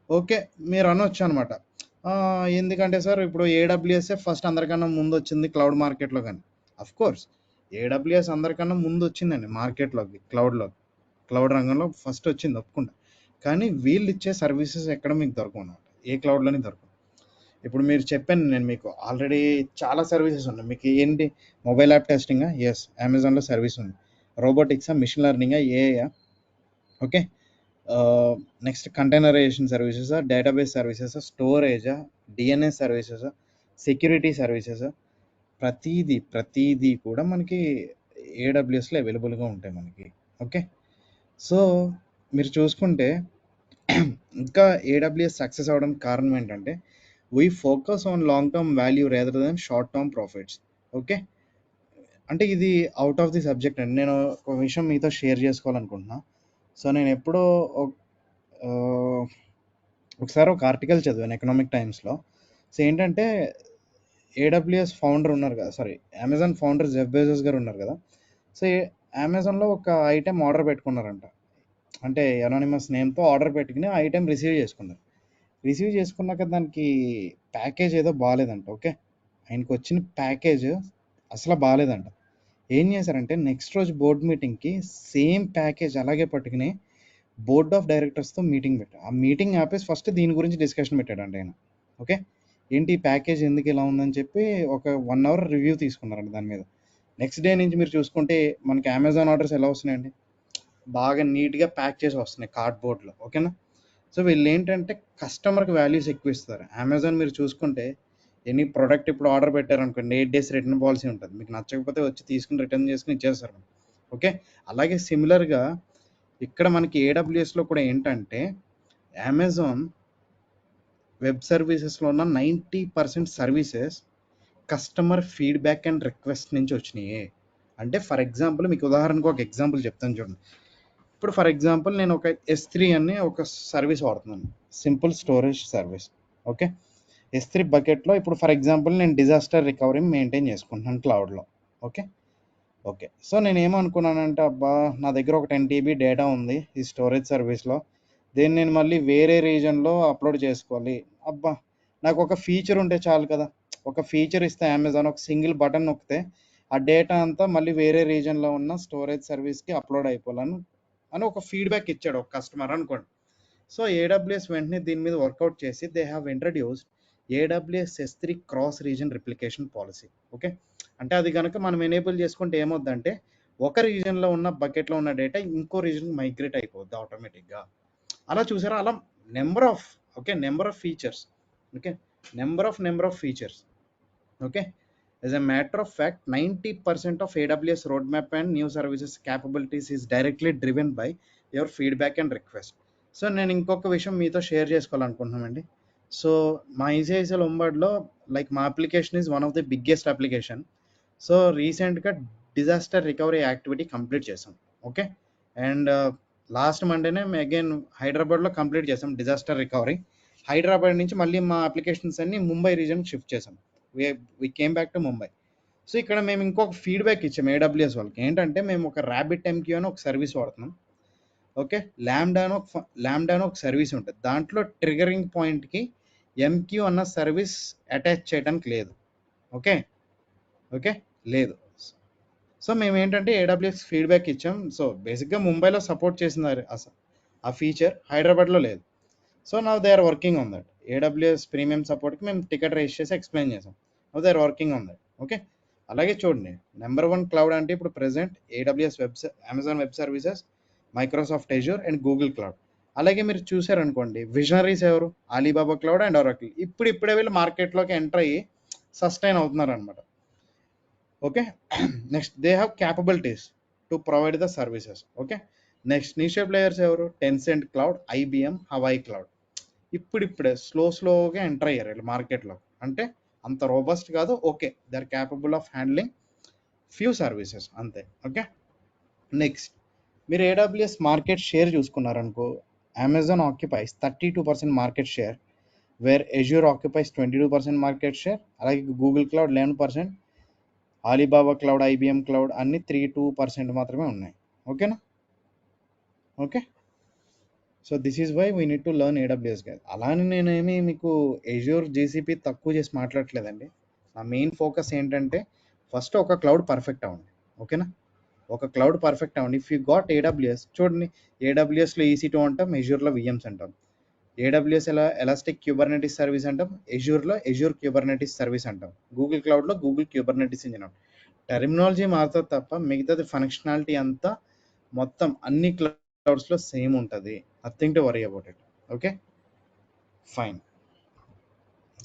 ఓకే, మీరు అనొచ్చు అనమాట, ఎందుకంటే సార్ ఇప్పుడు ఏడబ్ల్యూఎస్ఏ ఫస్ట్ అందరికన్నా ముందు వచ్చింది క్లౌడ్ మార్కెట్లో. కానీ అఫ్ కోర్స్ ఏడబ్ల్యూఎస్ అందరికన్నా ముందు వచ్చిందండి మార్కెట్లోకి, క్లౌడ్ రంగంలో ఫస్ట్ వచ్చింది, ఒప్పుకుంటా. కానీ వీళ్ళు ఇచ్చే సర్వీసెస్ ఎక్కడ మీకు దొరకవు అనమాట, ఏ క్లౌడ్లోనే దొరకవు. ఇప్పుడు మీరు చెప్పాను నేను మీకు ఆల్రెడీ చాలా సర్వీసెస్ ఉన్నాయి. మీకు ఏంటి? మొబైల్ యాప్ టెస్టింగా? ఎస్, అమెజాన్లో సర్వీస్ ఉంది. రోబోటిక్సా, మిషన్ లెర్నింగా, ఏఐయా, okay, next containerization services, database services, storage, DNS services, security services, ప్రతిదీ కూడా మనకి ఏడబ్ల్యూఎస్లో అవైలబుల్గా ఉంటాయి మనకి. ఓకే, సో మీరు చూసుకుంటే ఇంకా ఏడబ్ల్యూఎస్ సక్సెస్ అవ్వడానికి కారణం ఏంటంటే we focus on long term value rather than short term profits. Okay, అంటే ఇది అవుట్ ఆఫ్ ది సబ్జెక్ట్ అండి. నేను ఒక విషయం మీతో షేర్ చేసుకోవాలనుకుంటున్నా. సో నేను ఎప్పుడో ఒకసారి ఒక ఆర్టికల్ చదివాను ఎకనామిక్ టైమ్స్లో. సో ఏంటంటే ఏడబ్ల్యూఎస్ ఫౌండర్ ఉన్నారు కదా, sorry Amazon founder Jeff Bezos గారు ఉన్నారు కదా. సో అమెజాన్లో ఒక ఐటెం ఆర్డర్ పెట్టుకున్నారంట, అంటే అనానిమస్ నేమ్తో ఆర్డర్ పెట్టుకుని ఆ ఐటెం రిసీవ్ చేసుకున్నారు. రిసీవ్ చేసుకున్నాక దానికి ప్యాకేజ్ ఏదో బాగాలేదంట. ఓకే, ఆయనకు వచ్చిన ప్యాకేజ్ అసలు బాగాలేదంట. ఏం చేశారంటే నెక్స్ట్ రోజు బోర్డ్ మీటింగ్కి సేమ్ ప్యాకేజ్ అలాగే పట్టుకుని బోర్డ్ ఆఫ్ డైరెక్టర్స్తో మీటింగ్ పెట్టాడు. ఆ మీటింగ్ ఆపేసి ఫస్ట్ దీని గురించి డిస్కషన్ పెట్టాడంట ఆయన. ఓకే, ఏంటి ప్యాకేజ్ ఎందుకు ఇలా ఉందని చెప్పి ఒక 1 hour రివ్యూ తీసుకున్నారండి దాని మీద. నెక్స్ట్ డే నుంచి మీరు చూసుకుంటే మనకి అమెజాన్ ఆర్డర్స్ ఎలా వస్తున్నాయండి, బాగా నీట్గా ప్యాక్ చేసి వస్తున్నాయి కార్డ్బోర్డ్లో. ఓకేనా, సో వీళ్ళు ఏంటంటే కస్టమర్కి వాల్యూస్ ఎక్కువ ఇస్తారు. అమెజాన్ మీరు చూసుకుంటే ఎనీ ప్రోడక్ట్ ఇప్పుడు ఆర్డర్ పెట్టారనుకోండి 8 days రిటర్న్ పాలసీ ఉంటుంది. మీకు నచ్చకపోతే వచ్చి తీసుకుని రిటర్న్ చేసుకుని ఇచ్చేస్తారు. ఓకే, అలాగే సిమిలర్గా ఇక్కడ మనకి ఏడబ్ల్యూఎస్లో కూడా ఏంటంటే అమెజాన్ వెబ్ సర్వీసెస్లో ఉన్న 90% services customer feedback and request నుంచి వచ్చినాయి. అంటే ఫర్ ఎగ్జాంపుల్ మీకు ఉదాహరణకు ఒక ఎగ్జాంపుల్ చెప్తాను చూడండి. ఇప్పుడు ఫర్ ఎగ్జాంపుల్ నేను ఒక S3 అని ఒక సర్వీస్ వాడుతున్నాను, simple storage service. Okay, S3 బకెట్లో ఇప్పుడు ఫర్ ఎగ్జాంపుల్ నేను డిజాస్టర్ రికవరీ మెయింటైన్ చేసుకుంటున్నాను క్లౌడ్లో. ఓకే, సో నేను ఏమనుకున్నానంటే అబ్బా నా దగ్గర ఒక 10 TB డేటా ఉంది ఈ స్టోరేజ్ సర్వీస్లో, దీన్ని నేను మళ్ళీ వేరే రీజన్లో అప్లోడ్ చేసుకోవాలి. అబ్బా నాకు ఒక ఫీచర్ ఉంటే చాలు కదా, ఒక ఫీచర్ ఇస్తే అమెజాన్ ఒక సింగిల్ బటన్ నొక్కితే ఆ డేటా అంతా మళ్ళీ వేరే రీజన్లో ఉన్న స్టోరేజ్ సర్వీస్కి అప్లోడ్ అయిపోవాలని అని ఒక ఫీడ్బ్యాక్ ఇచ్చాడు ఒక కస్టమర్ అనుకోండి. సో ఏడబ్ల్యూఎస్ వెంటనే దీని మీద వర్కౌట్ చేసి they have introduced AWS S3 cross reason replication policy. Okay, అంటే అది కనుక మనం ఎనేబుల్ చేసుకుంటే ఏమవుద్దంటే ఒక రీజన్లో ఉన్న బకెట్లో ఉన్న డేటా ఇంకో రీజన్కి మైగ్రేట్ అయిపోద్ది ఆటోమేటిక్గా. అలా చూసారా, అలా number of features. Okay, number of features. Okay, as a matter of fact 90% of AWS roadmap and new services capabilities is directly driven by your feedback and request. So నేను ఇంకొక విషయం మీతో షేర్ చేసుకోవాలనుకుంటున్నానండి. సో మా ECICL ఉమ్మడిలో like మా application is one of the biggest application. So రీసెంట్గా disaster recovery activity complete చేసాం. ఓకే, అండ్ లాస్ట్ మండేనే అగైన్ హైదరాబాద్లో కంప్లీట్ చేసాం డిజాస్టర్ రికవరీ. హైదరాబాద్ నుంచి మళ్ళీ మా అప్లికేషన్స్ అన్ని ముంబై రీజన్కి షిఫ్ట్ చేసాం. We came back to Mumbai. So ఇక్కడ మేము ఇంకొక ఫీడ్బ్యాక్ ఇచ్చాము ఏడబ్ల్యూఎస్ వాళ్ళకి. ఏంటంటే మేము ఒక RabbitMQ అని ఒక సర్వీస్ వాడుతున్నాం. ఓకే, ల్యాండా అని ఒక సర్వీస్ ఉంటుంది. దాంట్లో ట్రిగరింగ్ పాయింట్కి MQ అన్న సర్వీస్ అటాచ్ చేయడానికి లేదు. ఓకే లేదు. సో మేము ఏంటంటే ఏడబ్ల్యూఎస్ ఫీడ్బ్యాక్ ఇచ్చాం. సో బేసిక్గా ముంబైలో సపోర్ట్ చేసింది ఆ ఫీచర్, హైదరాబాద్లో లేదు. So now they are working on that. AWS premium సపోర్ట్కి మేము టికెట్ రైజ్ చేసి ఎక్స్ప్లెయిన్ చేసాం. Now they are working on that. Okay, అలాగే చూడండి నెంబర్ 1 క్లౌడ్ అంటే ఇప్పుడు present AWS Amazon web services, Microsoft Azure and Google cloud. అలాగే మీరు చూసారనుకోండి విజనరీస్ ఎవరు, అలీబాబా క్లౌడ్ అండ్ ఒరాకిల్. ఇప్పుడే వీళ్ళు మార్కెట్లోకి ఎంటర్ అయ్యి సస్టైన్ అవుతున్నారు అనమాట. Okay, next they have capabilities to provide the services. Okay, next నిషే players ఎవరు, Tencent cloud, IBM, Hawaii cloud. ఇప్పుడే స్లోగా ఎంటర్ అయ్యారు వీళ్ళు మార్కెట్లో. అంటే అంత రోబస్ట్ కాదు. Okay, they are capable of handling few services అంతే. ఓకే, నెక్స్ట్ మీరు AWS మార్కెట్ షేర్ చూసుకున్నారనుకో, Amazon occupies 32% market share, where Azure occupies 22% market share, అలాగే Google cloud 11%, Alibaba cloud, IBM cloud అన్ని 3-2% మాత్రమే ఉన్నాయి. ఓకేనా, okay. So this is why we need to learn AWS guys. అలానే నేనేమి మీకు అజూర్ GCP తక్కువ చేసి మాట్లాడట్లేదండి. నా మెయిన్ ఫోకస్ ఏంటంటే ఫస్ట్ ఒక క్లౌడ్ పర్ఫెక్ట్ అవ్వండి. ఓకేనా, ఒక క్లౌడ్ పర్ఫెక్ట్ అవ్వండి. ఇఫ్ యూ గాట్ AWS, చూడండి AWSలో EC2 అంటాం, అజూర్లో VMs అంటాం. AWS ఎలాస్టిక్ క్యూబర్నెటిస్ సర్వీస్ అంటాం, అజూర్లో అజూర్ క్యూబర్నెటిస్ సర్వీస్ అంటాం, గూగుల్ క్లౌడ్లో గూగుల్ క్యూబర్నెటిస్ ఇంజిన్ అంటాం. టెర్మినాలజీ మారుతుంది తప్ప మిగతాది ఫంక్షనాలిటీ అంతా మొత్తం అన్ని క్లౌడ్స్లో సేమ్ ఉంటుంది. Nothing to worry about it. Okay, fine.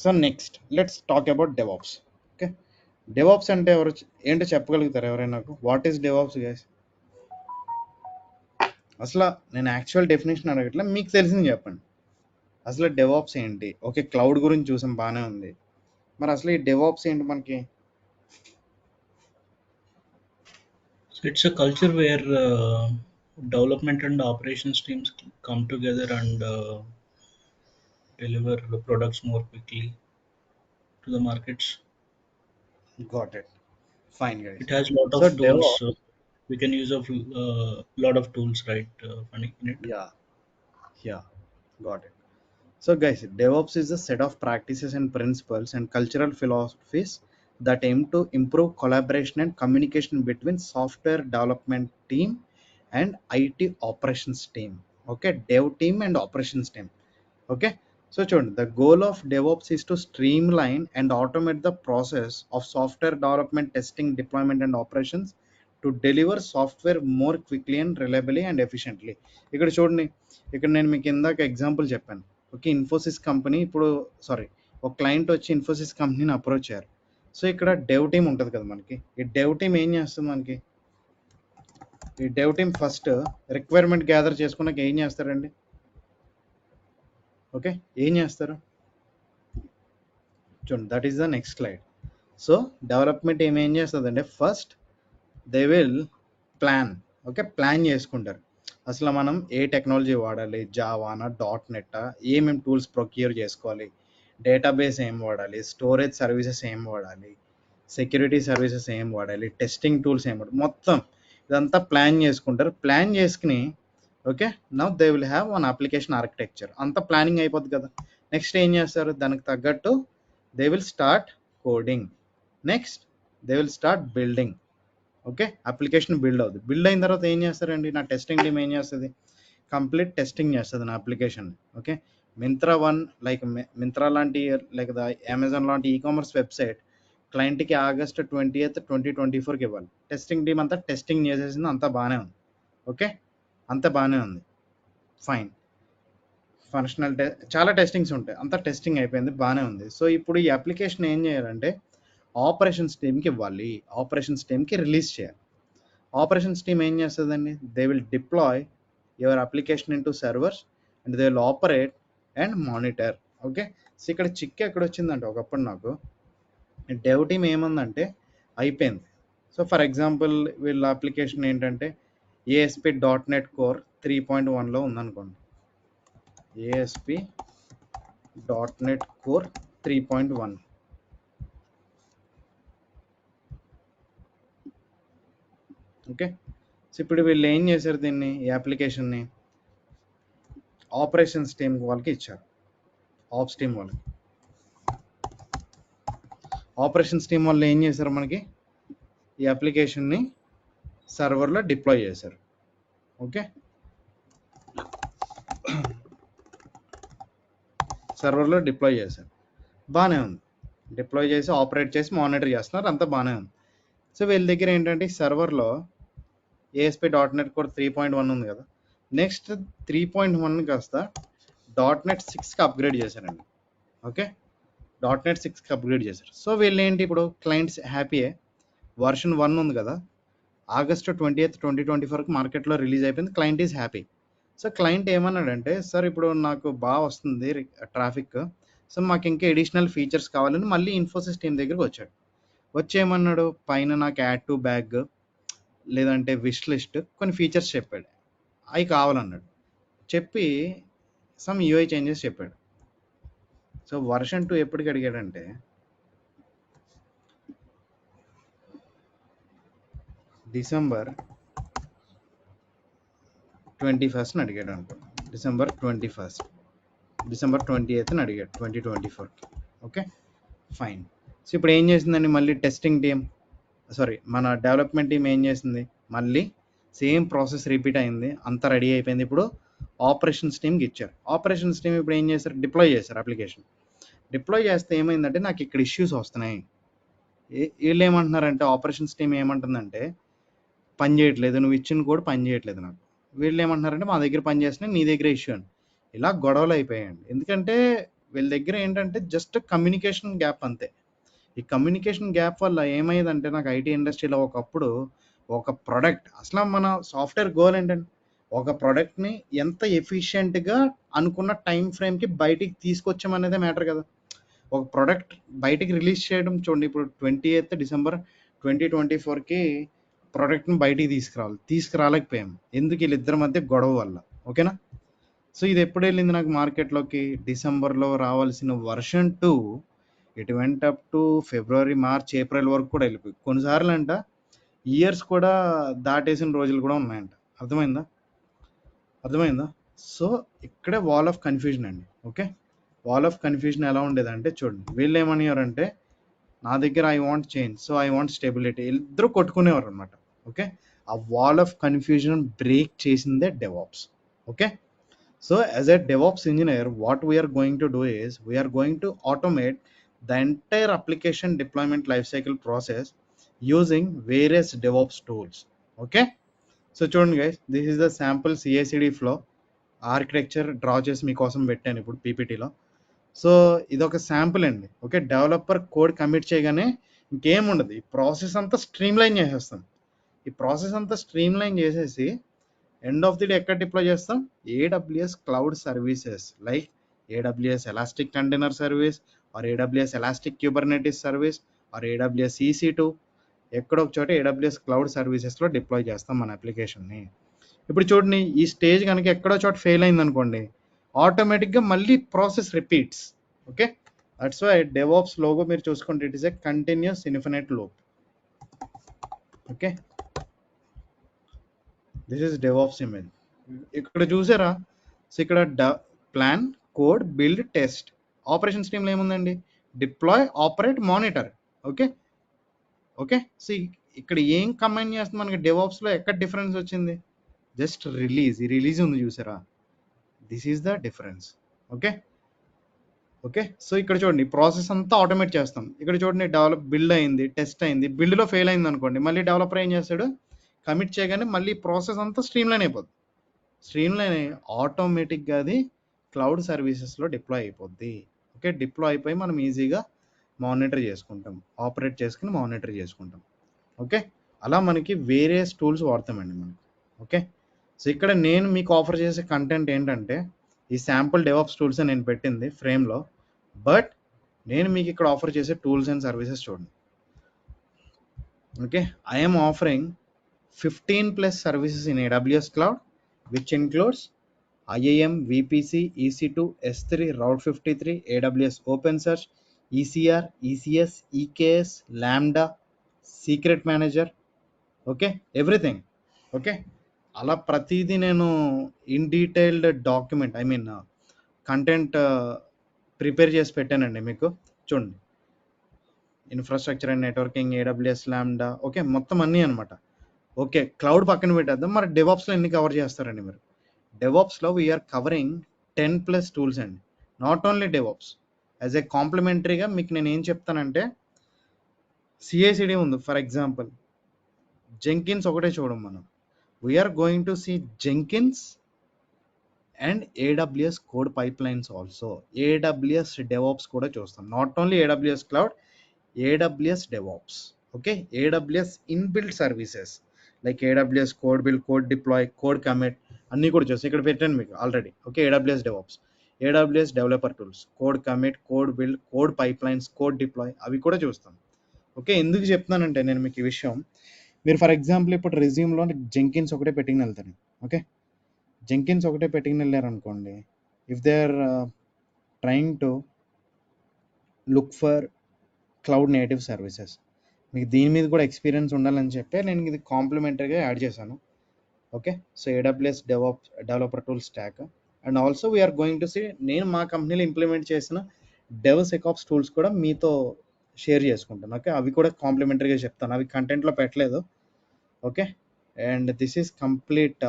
So next let's talk about DevOps. Okay, DevOps అంటే ఏంటో చెప్పగలుగుతారు ఎవరైనా నాకు? What is DevOps guys? అసలు నేను యాక్చువల్ డెఫినేషన్ అడగట్లే, మీకు తెలిసింది చెప్పండి. అసలు డెవాప్స్ ఏంటి? ఓకే, క్లౌడ్ గురించి చూసాం, బాగానే ఉంది. మరి అసలు ఈ డెవాప్స్ ఏంటి మనకి? So it's a culture where development and operations teams come together and deliver the products more quickly to the markets. Got it. Fine, guys. It has a lot So of tools. DevOps, We can use a lot of tools, right? Funny in it. yeah, got it. So, guys, DevOps is a set of practices and principles and cultural philosophies that aim to improve collaboration and communication between software development team and IT operations team. Okay, dev team and operations team. Okay, so చూడండి, the goal of DevOps is to streamline and automate the process of software development, testing, deployment, and operations to deliver software more quickly and reliably and efficiently. ఇక్కడ చూడండి, ఇక్కడ నేను మీకు ఇందాక example చెప్పాను. Okay, Infosys company ఇప్పుడు ఒక క్లయింట్ వచ్చి ఇన్ఫోసిస్ కంపెనీని అప్రోచ్ అయ్యారు. సో ఇక్కడ డెవ్ టీమ్ ఉంటుంది కదా మనకి. ఈ డెవ్ టీమ్ ఏం చేస్తుంది మనకి? ఈ dev team first requirement gather చేసుకున్నాక ఏం చేస్తారండి? ఓకే, ఏం చేస్తారు చూడండి, that is the next slide. So development ఏం చేస్తుందంటే first they will plan. Okay, plan చేసుకుంటారు. అసలు మనం ఏ టెక్నాలజీ వాడాలి, జావానా, .NET, ఏమేమి టూల్స్ ప్రొక్యూర్ చేసుకోవాలి, డేటాబేస్ ఏం వాడాలి, స్టోరేజ్ సర్వీసెస్ ఏం వాడాలి, సెక్యూరిటీ సర్వీసెస్ ఏం వాడాలి, టెస్టింగ్ టూల్స్ ఏం వాడాలి, మొత్తం ఇదంతా ప్లాన్ చేసుకుంటారు. ప్లాన్ చేసుకుని okay, now they will have one application architecture. అంతా ప్లానింగ్ అయిపోద్ది కదా. నెక్స్ట్ ఏం చేస్తారు? దానికి తగ్గట్టు they will start coding. Next they will start building. Okay, application build అవుతుంది. బిల్డ్ అయిన తర్వాత ఏం చేస్తారండి? నా టెస్టింగ్ టీమ్ ఏం చేస్తుంది? కంప్లీట్ టెస్టింగ్ చేస్తుంది నా అప్లికేషన్. ఓకే, మింత్రా లాంటి, లైక్ అమెజాన్ లాంటి ఈకామర్స్ వెబ్సైట్ క్లయింట్కి August 20th, 2024 ఇవ్వాలి. టెస్టింగ్ టీమ్ అంతా టెస్టింగ్ చేసేసింది, అంతా బాగానే ఉంది. ఓకే, అంత బాగానే ఉంది, ఫైన్. ఫంక్షనల్ చాలా టెస్టింగ్స్ ఉంటాయి, అంతా టెస్టింగ్ అయిపోయింది, బాగానే ఉంది. సో ఇప్పుడు ఈ అప్లికేషన్ ఏం చేయాలంటే ఆపరేషన్స్ టీమ్కి ఇవ్వాలి, ఆపరేషన్స్ టీమ్కి రిలీజ్ చేయాలి. ఆపరేషన్స్ టీమ్ ఏం చేస్తుందండి? They will deploy your application into servers and they will operate and monitor. Okay, so ఇక్కడ చిక్ ఎక్కడ వచ్చిందంటే, ఒకప్పుడు నాకు డెవ్ టీమ్ ఏముందంటే అయిపోయింది. సో ఫర్ ఎగ్జాంపుల్ వీళ్ళ అప్లికేషన్ ఏంటంటే ASP.NET Core 3.1లో ఉందనుకోండి. ASP.NET Core 3.1. ఓకే, సో ఇప్పుడు వీళ్ళు ఏం చేశారు? దీన్ని, ఈ అప్లికేషన్ని ఆపరేషన్స్ టీమ్ వాళ్ళకి ఇచ్చారు. ఆప్స్ టీమ్ వాళ్ళకి. ఆపరేషన్స్ టీమ్ వాళ్ళు ఏం చేశారు? మనకి ఈ అప్లికేషన్ని సర్వర్లో డిప్లాయ్ చేశారు. ఓకే, సర్వర్లో డిప్లాయ్ చేశారు, బాగానే ఉంది. డిప్లాయ్ చేసి ఆపరేట్ చేసి మానిటర్ చేస్తున్నారు, అంతా బాగానే ఉంది. సో వీళ్ళ దగ్గర ఏంటంటే సర్వర్లో ASP.NET Core 3.1 ఉంది కదా. నెక్స్ట్ 3.1 కాస్త .NET 6కి అప్గ్రేడ్ చేశారండి. ఓకే, .NET 6కి అప్గ్రేడ్ చేశారు. సో వీళ్ళు ఏంటి, ఇప్పుడు క్లయింట్స్ హ్యాపీయే. వర్షన్ 1 ఉంది కదా, August 20th, 2024కి మార్కెట్లో రిలీజ్ అయిపోయింది, client is happy. So client ఏమన్నాడంటే, సార్ ఇప్పుడు నాకు బాగా వస్తుంది ట్రాఫిక్, సో మాకు ఇంకా ఎడిషనల్ ఫీచర్స్ కావాలని మళ్ళీ ఇన్ఫోసిస్ టీమ్ దగ్గరికి వచ్చాడు. వచ్చేయమన్నాడు, పైన నాకు యాడ్ టు బ్యాగ్ లేదంటే విష్ లిస్ట్ కొన్ని ఫీచర్స్ చెప్పాడు, అవి కావాలన్నాడు. చెప్పి సమ్ UI చేంజెస్ చెప్పాడు. సో వర్షన్ 2 ఎప్పటికి అడిగాడంటే December 21st అడిగాడు అనుకో. December 21st, December 28th అడిగాడు 2024కి. Okay, fine. సో ఇప్పుడు ఏం చేసిందండి, మళ్ళీ టెస్టింగ్ టీమ్ మన డెవలప్మెంట్ టీమ్ ఏం చేసింది, మళ్ళీ సేమ్ ప్రాసెస్ రిపీట్ అయింది, అంతా రెడీ అయిపోయింది. ఇప్పుడు ఆపరేషన్స్ టీమ్కి ఇచ్చారు. ఆపరేషన్స్ టీమ్ ఇప్పుడు ఏం చేశారు? డిప్లాయ్ చేశారు అప్లికేషన్. డిప్లాయ్ చేస్తే ఏమైందంటే నాకు ఇక్కడ ఇష్యూస్ వస్తున్నాయి. వీళ్ళు ఏమంటున్నారంటే, ఆపరేషన్స్ టీమ్ ఏమంటుందంటే పని చేయట్లేదు, నువ్వు ఇచ్చిన కోడ్ పని చేయట్లేదు నాకు. వీళ్ళు ఏమంటున్నారంటే మా దగ్గర పని చేస్తున్నాయి, నీ దగ్గర ఇష్యూ అని. ఇలా గొడవలు అయిపోయాయండి. ఎందుకంటే వీళ్ళ దగ్గర ఏంటంటే జస్ట్ కమ్యూనికేషన్ గ్యాప్ అంతే. ఈ కమ్యూనికేషన్ గ్యాప్ వల్ల ఏమైందంటే నాకు ఐటీ ఇండస్ట్రీలో ఒకప్పుడు ఒక ప్రోడక్ట్, అసలు మన సాఫ్ట్వేర్ గోల్ ఏంటంటే ఒక ప్రోడక్ట్ని ఎంత ఎఫిషియెంట్గా అనుకున్న టైం ఫ్రేమ్కి బయటికి తీసుకొచ్చామనేదే మ్యాటర్ కదా. ఒక ప్రోడక్ట్ బయటికి రిలీజ్ చేయడం చూడండి, ఇప్పుడు 28th December 2024కి ప్రోడక్ట్ని బయటికి తీసుకురాలేకపోయాం. ఎందుకు? వీళ్ళిద్దరి మధ్య గొడవ వల్ల. ఓకేనా? సో ఇది ఎప్పుడు వెళ్ళింది నాకు మార్కెట్లోకి? డిసెంబర్లో రావాల్సిన version 2 it went up to February, March, April వరకు కూడా వెళ్ళిపోయి, కొన్నిసార్లు అంట ఇయర్స్ కూడా దాటేసిన రోజులు కూడా ఉన్నాయంట. అర్థమైందా? సో ఇక్కడే వాల్ ఆఫ్ కన్ఫ్యూజన్ అండి. ఓకే, వాల్ ఆఫ్ కన్ఫ్యూజన్ ఎలా ఉండేదంటే చూడండి, వీళ్ళు ఏమనేవారంటే నా దగ్గర I want change, so I want stability, ఇద్దరు కొట్టుకునేవారు అనమాట. ఓకే, ఆ వాల్ ఆఫ్ కన్ఫ్యూజన్ బ్రేక్ చేసిందే DevOps. Okay, so as a DevOps engineer, what we are going to do is we are going to automate the entire application deployment lifecycle process using various DevOps tools. Okay, so చూడండి guys, this is the sample CI/CD flow architecture draw చేసి మీకోసం పెట్టాను ఇప్పుడు పీపీటీలో. So ఇదొక sample అండి. Okay, developer code commit చేయగానే ఇంకేముండదు, ఈ process అంతా స్ట్రీమ్లైన్ చేసేస్తాం. ఈ ప్రాసెస్ అంతా స్ట్రీమ్లైన్ చేసేసి ఎండ్ ఆఫ్ ది డే ఎక్కడ డిప్లాయ్ చేస్తాం? AWS cloud services like AWS elastic container service or AWS elastic Kubernetes service or AWS EC2, ఎక్కడో ఒక చోట AWS క్లౌడ్ సర్వీసెస్లో డిప్లాయ్ చేస్తాం మన అప్లికేషన్ని. ఇప్పుడు చూడండి, ఈ స్టేజ్ కనుక ఎక్కడో చోట ఫెయిల్ అయింది అనుకోండి, ఆటోమేటిక్గా మళ్ళీ process repeats. Okay, that's why DevOps logo మీరు చూసుకుంటే it is a continuous infinite loop. Okay, this is DevOps image. ఇక్కడ చూసారా? సో ఇక్కడ plan, code, build, test. Operation స్ట్రీమ్లో ఏముందండి? Deploy, operate, monitor. Okay okay, so ఇక్కడ ఏం కంబైన్ చేస్తుంది మనకి డెవాప్స్లో? ఎక్కడ డిఫరెన్స్ వచ్చింది? Just release. ఈ రిలీజ్ ఉంది చూసారా? This is the difference. Okay okay, so ఇక్కడ చూడండి ప్రాసెస్ అంతా ఆటోమేట్ చేస్తాం. ఇక్కడ చూడండి బిల్డ్ అయింది, టెస్ట్ అయింది, బిల్డ్లో ఫెయిల్ అయింది అనుకోండి, మళ్ళీ డెవలపర్ ఏం చేస్తాడు? కమిట్ చేయగానే మళ్ళీ ప్రాసెస్ అంతా స్ట్రీమ్లైన్ అయిపోద్ది. స్ట్రీమ్లైన్ అయ్యి ఆటోమేటిక్గా అది క్లౌడ్ సర్వీసెస్లో డిప్లాయ్ అయిపోద్ది. ఓకే, డిప్లాయ్ అయిపోయి మనం ఈజీగా మానిటర్ చేసుకుంటాం, ఆపరేట్ చేసుకుని మానిటర్ చేసుకుంటాం. ఓకే, అలా మనకి వేరియస్ టూల్స్ వాడతామండి మనకి. ఓకే, సో ఇక్కడ నేను మీకు ఆఫర్ చేసే కంటెంట్ ఏంటంటే ఈ శాంపుల్ డెవాప్స్ టూల్స్ నేను పెట్టింది ఫ్రేమ్లో, బట్ నేను మీకు ఇక్కడ ఆఫర్ చేసే టూల్స్ అండ్ సర్వీసెస్ చూడండి. Okay, I'm offering 15+ services in AWS cloud, which includes IAM, VPC, EC2, S3, Route 53, AWS OpenSearch, ECR, ECS, EKS, Lambda, Secret Manager. Okay, everything. Okay, అలా ప్రతిదీ నేను in detailed document, I mean content prepare చేసి పెట్టానండి మీకు. చూడండి, infrastructure and networking, AWS Lambda, okay, మొత్తం అన్నీ అనమాట. ఓకే, క్లౌడ్ పక్కన పెట్టేద్దాం. మరి డెవాప్స్లో ఎన్ని కవర్ చేస్తారండి మీరు? డెవాప్స్లో వీఆర్ కవరింగ్ 10+ టూల్స్ అండి. Not only DevOps, as a కాంప్లిమెంటరీగా మీకు నేను ఏం చెప్తానంటే CI/CD ఉంది. ఫర్ ఎగ్జాంపుల్ జెంకిన్స్ ఒకటే చూడం మనం, we're going to see Jenkins and AWS code pipelines also. AWS DevOps కూడా చూస్తాం, not only AWS cloud, AWS DevOps. Okay, AWS inbuilt services like AWS code build, code deploy, code commit అన్నీ కూడా చూస్తాం. ఇక్కడ పెట్టాను మీకు already. Okay, AWS DevOps, AWS developer tools, code commit, code build, code pipelines, code deploy, అవి కూడా చూస్తాం. Okay, ఎందుకు చెప్తున్నానంటే నేను మీకు ఈ విషయం, మీరు ఫర్ ఎగ్జాంపుల్ ఇప్పుడు రెజ్యూమ్లో జెంకిన్స్ ఒకటే పెట్టిన వెళ్తాను. ఓకే, జెంకిన్స్ ఒకటే పెట్టిన వెళ్ళారనుకోండి, if they are trying to look for cloud native services, మీకు దీని మీద కూడా ఎక్స్పీరియన్స్ ఉండాలని చెప్పి నేను ఇది కాంప్లిమెంటరీగా యాడ్ చేశాను. Okay, so AWS developer tool stack and also we're going to see నేను మా కంపెనీలో ఇంప్లిమెంట్ చేసిన DevSecOps టూల్స్ కూడా మీతో షేర్ చేసుకుంటాను. ఓకే, అవి కూడా కాంప్లిమెంటరీగా చెప్తాను, అవి కంటెంట్లో పెట్టలేదు. Okay, and this is complete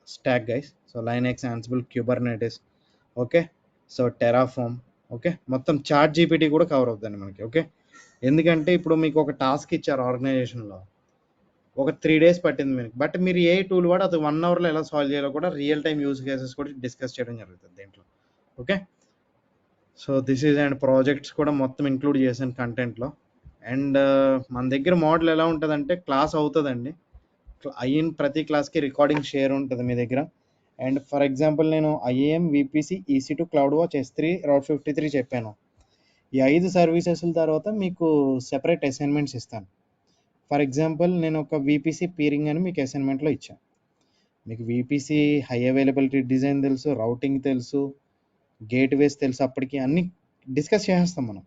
stack guys. So Linux, Ansible, Kubernetes, okay, so Terraform, okay, మొత్తం ChatGPT కూడా కవర్ అవుతుందండి మనకి. ఓకే, ఎందుకంటే ఇప్పుడు మీకు ఒక టాస్క్ ఇచ్చారు ఆర్గనైజేషన్లో, ఒక 3 days పట్టింది మీకు. బట్ మీరు ఏ టూల్ వాడి అది 1 అవర్లో ఎలా సాల్వ్ చేయాలో కూడా రియల్ టైమ్ యూజ్ కేసెస్ కూడా డిస్కస్ చేయడం జరుగుతుంది దీంట్లో. Okay, so this is and projects కూడా మొత్తం ఇంక్లూడ్ చేశాను కంటెంట్లో. అండ్ మన దగ్గర మోడల్ ఎలా ఉంటుందంటే క్లాస్ అవుతుందండి, అయిన ప్రతి క్లాస్కి రికార్డింగ్ షేర్ ఉంటుంది మీ దగ్గర. అండ్ ఫర్ ఎగ్జాంపుల్ నేను IAM, VPC, EC2, CloudWatch, S3, Route 53 చెప్పాను. ఈ 5 సర్వీసెస్ల తర్వాత మీకు సెపరేట్ అసైన్మెంట్స్ ఇస్తాను. ఫర్ ఎగ్జాంపుల్ నేను ఒక విపిసి పీరింగ్ అని మీకు అసైన్మెంట్లో ఇచ్చాను. మీకు విపిసి హై అవైలబిలిటీ డిజైన్ తెలుసు, రౌటింగ్ తెలుసు, గేట్వేస్ తెలుసు, అప్పటికి అన్ని డిస్కస్ చేసేస్తాం మనం.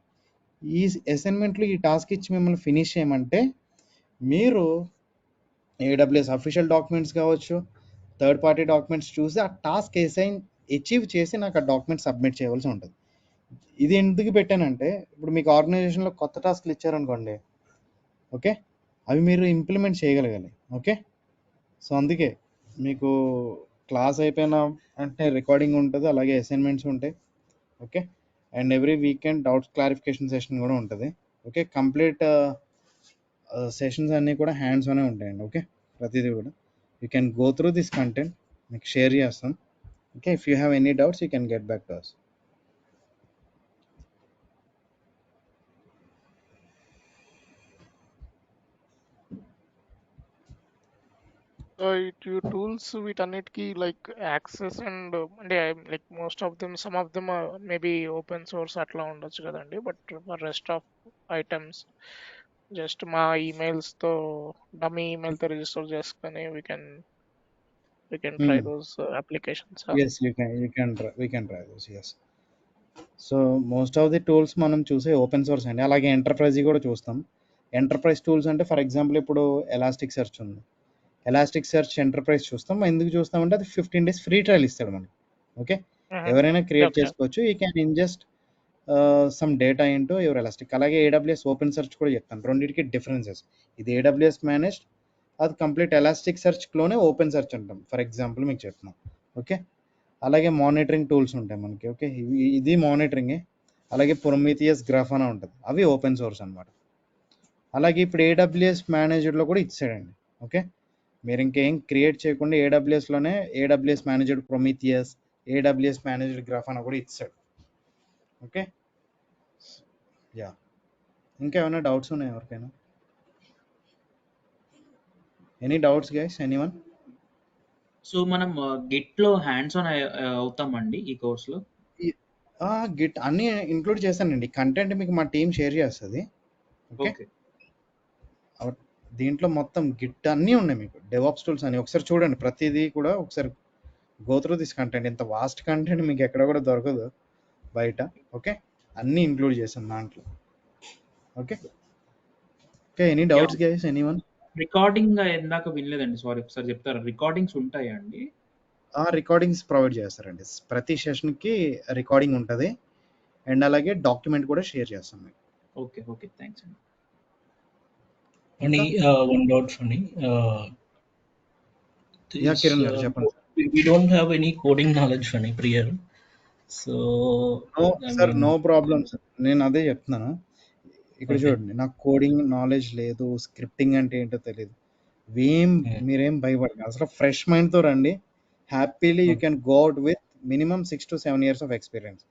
ఈ అసైన్మెంట్లో ఈ టాస్క్ ఇచ్చి మిమ్మల్ని ఫినిష్ చేయమంటే మీరు AWS అఫీషియల్ డాక్యుమెంట్స్ కావచ్చు, థర్డ్ పార్టీ డాక్యుమెంట్స్ చూసి ఆ టాస్క్ అచీవ్ చేసి నాకు ఆ డాక్యుమెంట్ సబ్మిట్ చేయవలసి ఉంటుంది. ఇది ఎందుకు పెట్టానంటే ఇప్పుడు మీకు ఆర్గనైజేషన్లో కొత్త టాస్క్లు ఇచ్చారనుకోండి, ఓకే, అవి మీరు ఇంప్లిమెంట్ చేయగలగాలి. ఓకే, సో అందుకే మీకు క్లాస్ అయిపోయిన అంటే రికార్డింగ్ ఉంటుంది, అలాగే అసైన్మెంట్స్ ఉంటాయి. Okay, and every weekend doubts clarification session కూడా ఉంటుంది. ఓకే, కంప్లీట్ సెషన్స్ అన్నీ కూడా హ్యాండ్స్ ఆనే ఉంటాయండి. ఓకే, ప్రతిదీ కూడా you can go through this content, మీకు షేర్ చేస్తాం. Okay, if you have any doubts you can get back to us. ఈ టూల్స్ వీటన్నిటికీ లైక్ యాక్సెస్ అండ్ అంటే like most of them, some of them maybe open source అట్లా ఉండొచ్చు కదండి. But for rest of items just మా తో dummy ఈమెయిల్తో register చేసుకొని we can try those applications. Yes, we can try those. Yes, so most of the tools మనం చూసే open source అండి. అలాగే ఎంటర్ప్రైజ్ కూడా చూస్తాం. ఎంటర్ప్రైజ్ టూల్స్ అంటే ఫర్ ఎగ్జాంపుల్ ఇప్పుడు ఎలాస్టిక్ సెర్చ్ ఉంది, ఎలాస్టిక్ సెర్చ్ ఎంటర్ప్రైజ్ చూస్తాం. ఎందుకు చూస్తామంటే అది 15 days ఫ్రీ ట్రయల్ ఇస్తాడు మనకి. ఓకే, ఎవరైనా క్రియేట్ ఓకే. చేసుకోవచ్చు. You can ingest some data into your elastic. అలాగే AWS ఓపెన్ సెర్చ్ కూడా చెప్తాను, రెండింటికి డిఫరెన్సెస్. ఇది AWS మేనేజ్డ్, అది కంప్లీట్ ఎలాస్టిక్ సెర్చ్లోనే ఓపెన్ సెర్చ్ అంటాం. ఫర్ ఎగ్జాంపుల్ మీకు చెప్తున్నాం. ఓకే, అలాగే మానిటరింగ్ టూల్స్ ఉంటాయి మనకి. ఓకే, ఇది మానిటరింగే. అలాగే ప్రొమీథియస్, గ్రాఫానా ఉంటుంది, అవి ఓపెన్ సోర్స్ అనమాట. అలాగే ఇప్పుడు AWS మేనేజ్డ్లో కూడా ఇచ్చాడండి. ఓకే, మీరు ఇంకేం క్రియేట్ చేయకుండా AWSలోనే AWS managed Prometheus, AWS managed Grafana కూడా ఇచ్చాడు. ఓకే, యా, ఇంకా ఏమైనా డౌట్స్ ఉన్నాయా ఎవరికైనా? Any doubts guys, anyone? So మనం గిట్లో హ్యాండ్స్ ఆన్ అవుతామండి ఈ కోర్సులో? గిట్ అన్నీ ఇంక్లూడ్ చేశానండి. కంటెంట్ మీకు మా టీం షేర్ చేస్తుంది. Okay, okay. దీంట్లో మొత్తం గిట్ అన్నీ ఉన్నాయి మీకు, డెవాప్స్ టూల్స్ అని. ఒకసారి చూడండి ప్రతిదీ కూడా, ఒకసారి గో త్రూ దిస్ కంటెంట్. ఇంత వాస్ట్ కంటెంట్ మీకు ఎక్కడ కూడా దొరకదు బయట. ఓకే, అన్నీ ఇంక్లూడ్ చేశాను దాంట్లో. Okay, okay, any doubts guys, anyone? Recording ఇందాక వినలేదండి, సారీ, ఒకసారి చెప్తారా? రికార్డింగ్స్ ఉంటాయా అండి? రికార్డింగ్స్ ప్రొవైడ్ చేస్తారండి. ప్రతి సెషన్కి రికార్డింగ్ ఉంటుంది. అండ్ అలాగే డాక్యుమెంట్ కూడా షేర్ చేస్తాం మీకు. ఓకే, ఓకే, థ్యాంక్స్ అండి. Funny, one doubt, Funny. Yeah, Kiran గారు చెప్పండి. We don't have any coding knowledge, Funny, prior. So, sir no problem sir, నేను అదే చెప్తున్నాను. ఇక్కడ చూడండి, నాకు కోడింగ్ నాలెడ్జ్ లేదు, స్క్రిప్టింగ్ అంటే ఏంటో తెలియదు. మీరేం భయపడకండి, అసలు ఫ్రెష్ మైండ్తో రండి. Happily you can go out with minimum 6 to 7 years of experience.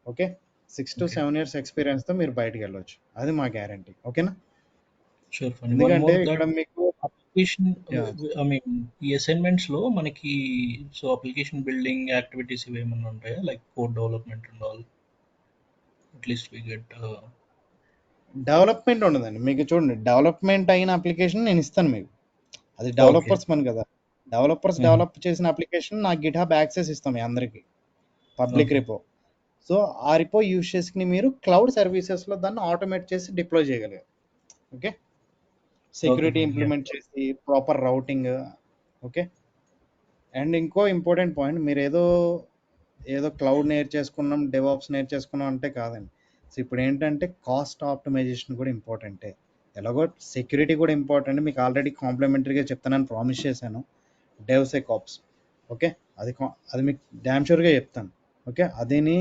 Okay, 6 to 7 years ఎక్స్పీరియన్స్తో మీరు బయటకు వెళ్ళవచ్చు, అది మా గ్యారంటీ. ఓకేనా? sure, Funny. ఎందుకంటే ఇక్కడ మీకు అప్లికేషన్, ఐ మీన్ ఈ అసైన్మెంట్స్ లో మనకి సో అప్లికేషన్ బిల్డింగ్ యాక్టివిటీస్ ఇవి ఏమన్నా ఉంటాయా, like code development and all? At least we get development ఉండదండి మీకు. చూడండి, డెవలప్మెంట్ అయిన అప్లికేషన్ నేను ఇస్తాను మీకు, అది డెవలపర్స్ పని కదా. డెవలపర్స్ డెవలప్ చేసిన అప్లికేషన్ నాకు గిట్హబ్ యాక్సెస్ ఇస్తాం మీ అందరికీ, పబ్లిక్ రిపో. సో ఆ రిపో యూజ్ చేసుకుని మీరు క్లౌడ్ సర్వీసెస్లో దాన్ని ఆటోమేట్ చేసి డిప్లాయ్ చేయగలిగారు. ఓకే, సెక్యూరిటీ ఇంప్లిమెంట్ చేసి ప్రాపర్ రౌటింగ్. ఓకే, అండ్ ఇంకో ఇంపార్టెంట్ పాయింట్, మీరు ఏదో క్లౌడ్ నేర్చేసుకున్నాం, డెవాప్స్ నేర్చేసుకున్నాం అంటే కాదండి. సో ఇప్పుడు ఏంటంటే కాస్ట్ ఆప్టిమైజేషన్ కూడా ఇంపార్టెంటే, ఎలాగో సెక్యూరిటీ కూడా ఇంపార్టెంట్. మీకు ఆల్రెడీ కాంప్లిమెంటరీగా చెప్తానని ప్రామిస్ చేశాను, డెవ్సెకాప్స్. ఓకే, అది మీకు డ్యామ్ షూర్గా చెప్తాను. ఓకే, అదేని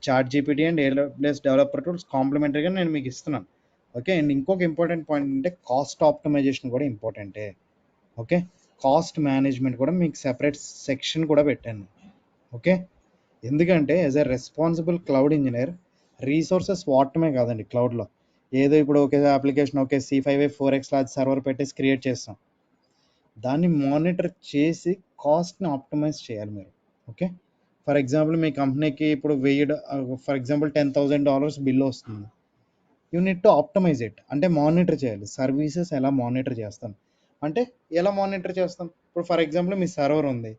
chat GPT and AWS developer tools కాంప్లిమెంటరీగా నేను మీకు ఇస్తున్నాను. ఓకే. అండ్ ఇంకొక ఇంపార్టెంట్ పాయింట్ అంటే కాస్ట్ ఆప్టిమైజేషన్ కూడా ఇంపార్టెంటే. ఓకే. కాస్ట్ మేనేజ్మెంట్ కూడా మీకు సెపరేట్ సెక్షన్ కూడా పెట్టాను. ఓకే. ఎందుకంటే as a responsible cloud engineer resources వాడటమే కాదండి క్లౌడ్లో. ఏదో ఇప్పుడు ఒకే అప్లికేషన్ ఒకే C5 4x లార్జ్ సర్వర్ పెట్టేసి క్రియేట్ చేస్తాం. దాన్ని మానిటర్ చేసి కాస్ట్ని ఆప్టిమైజ్ చేయాలి మీరు. ఓకే. ఫర్ ఎగ్జాంపుల్ మీ కంపెనీకి ఇప్పుడు ఫర్ ఎగ్జాంపుల్ $10,000 బిల్ వస్తుంది. You need to optimise it. అంటే మానిటర్ చేయాలి. సర్వీసెస్ ఎలా మానిటర్ చేస్తాం అంటే ఎలా మానిటర్ చేస్తాం? ఇప్పుడు ఫర్ ఎగ్జాంపుల్ మీ సర్వర్ ఉంది,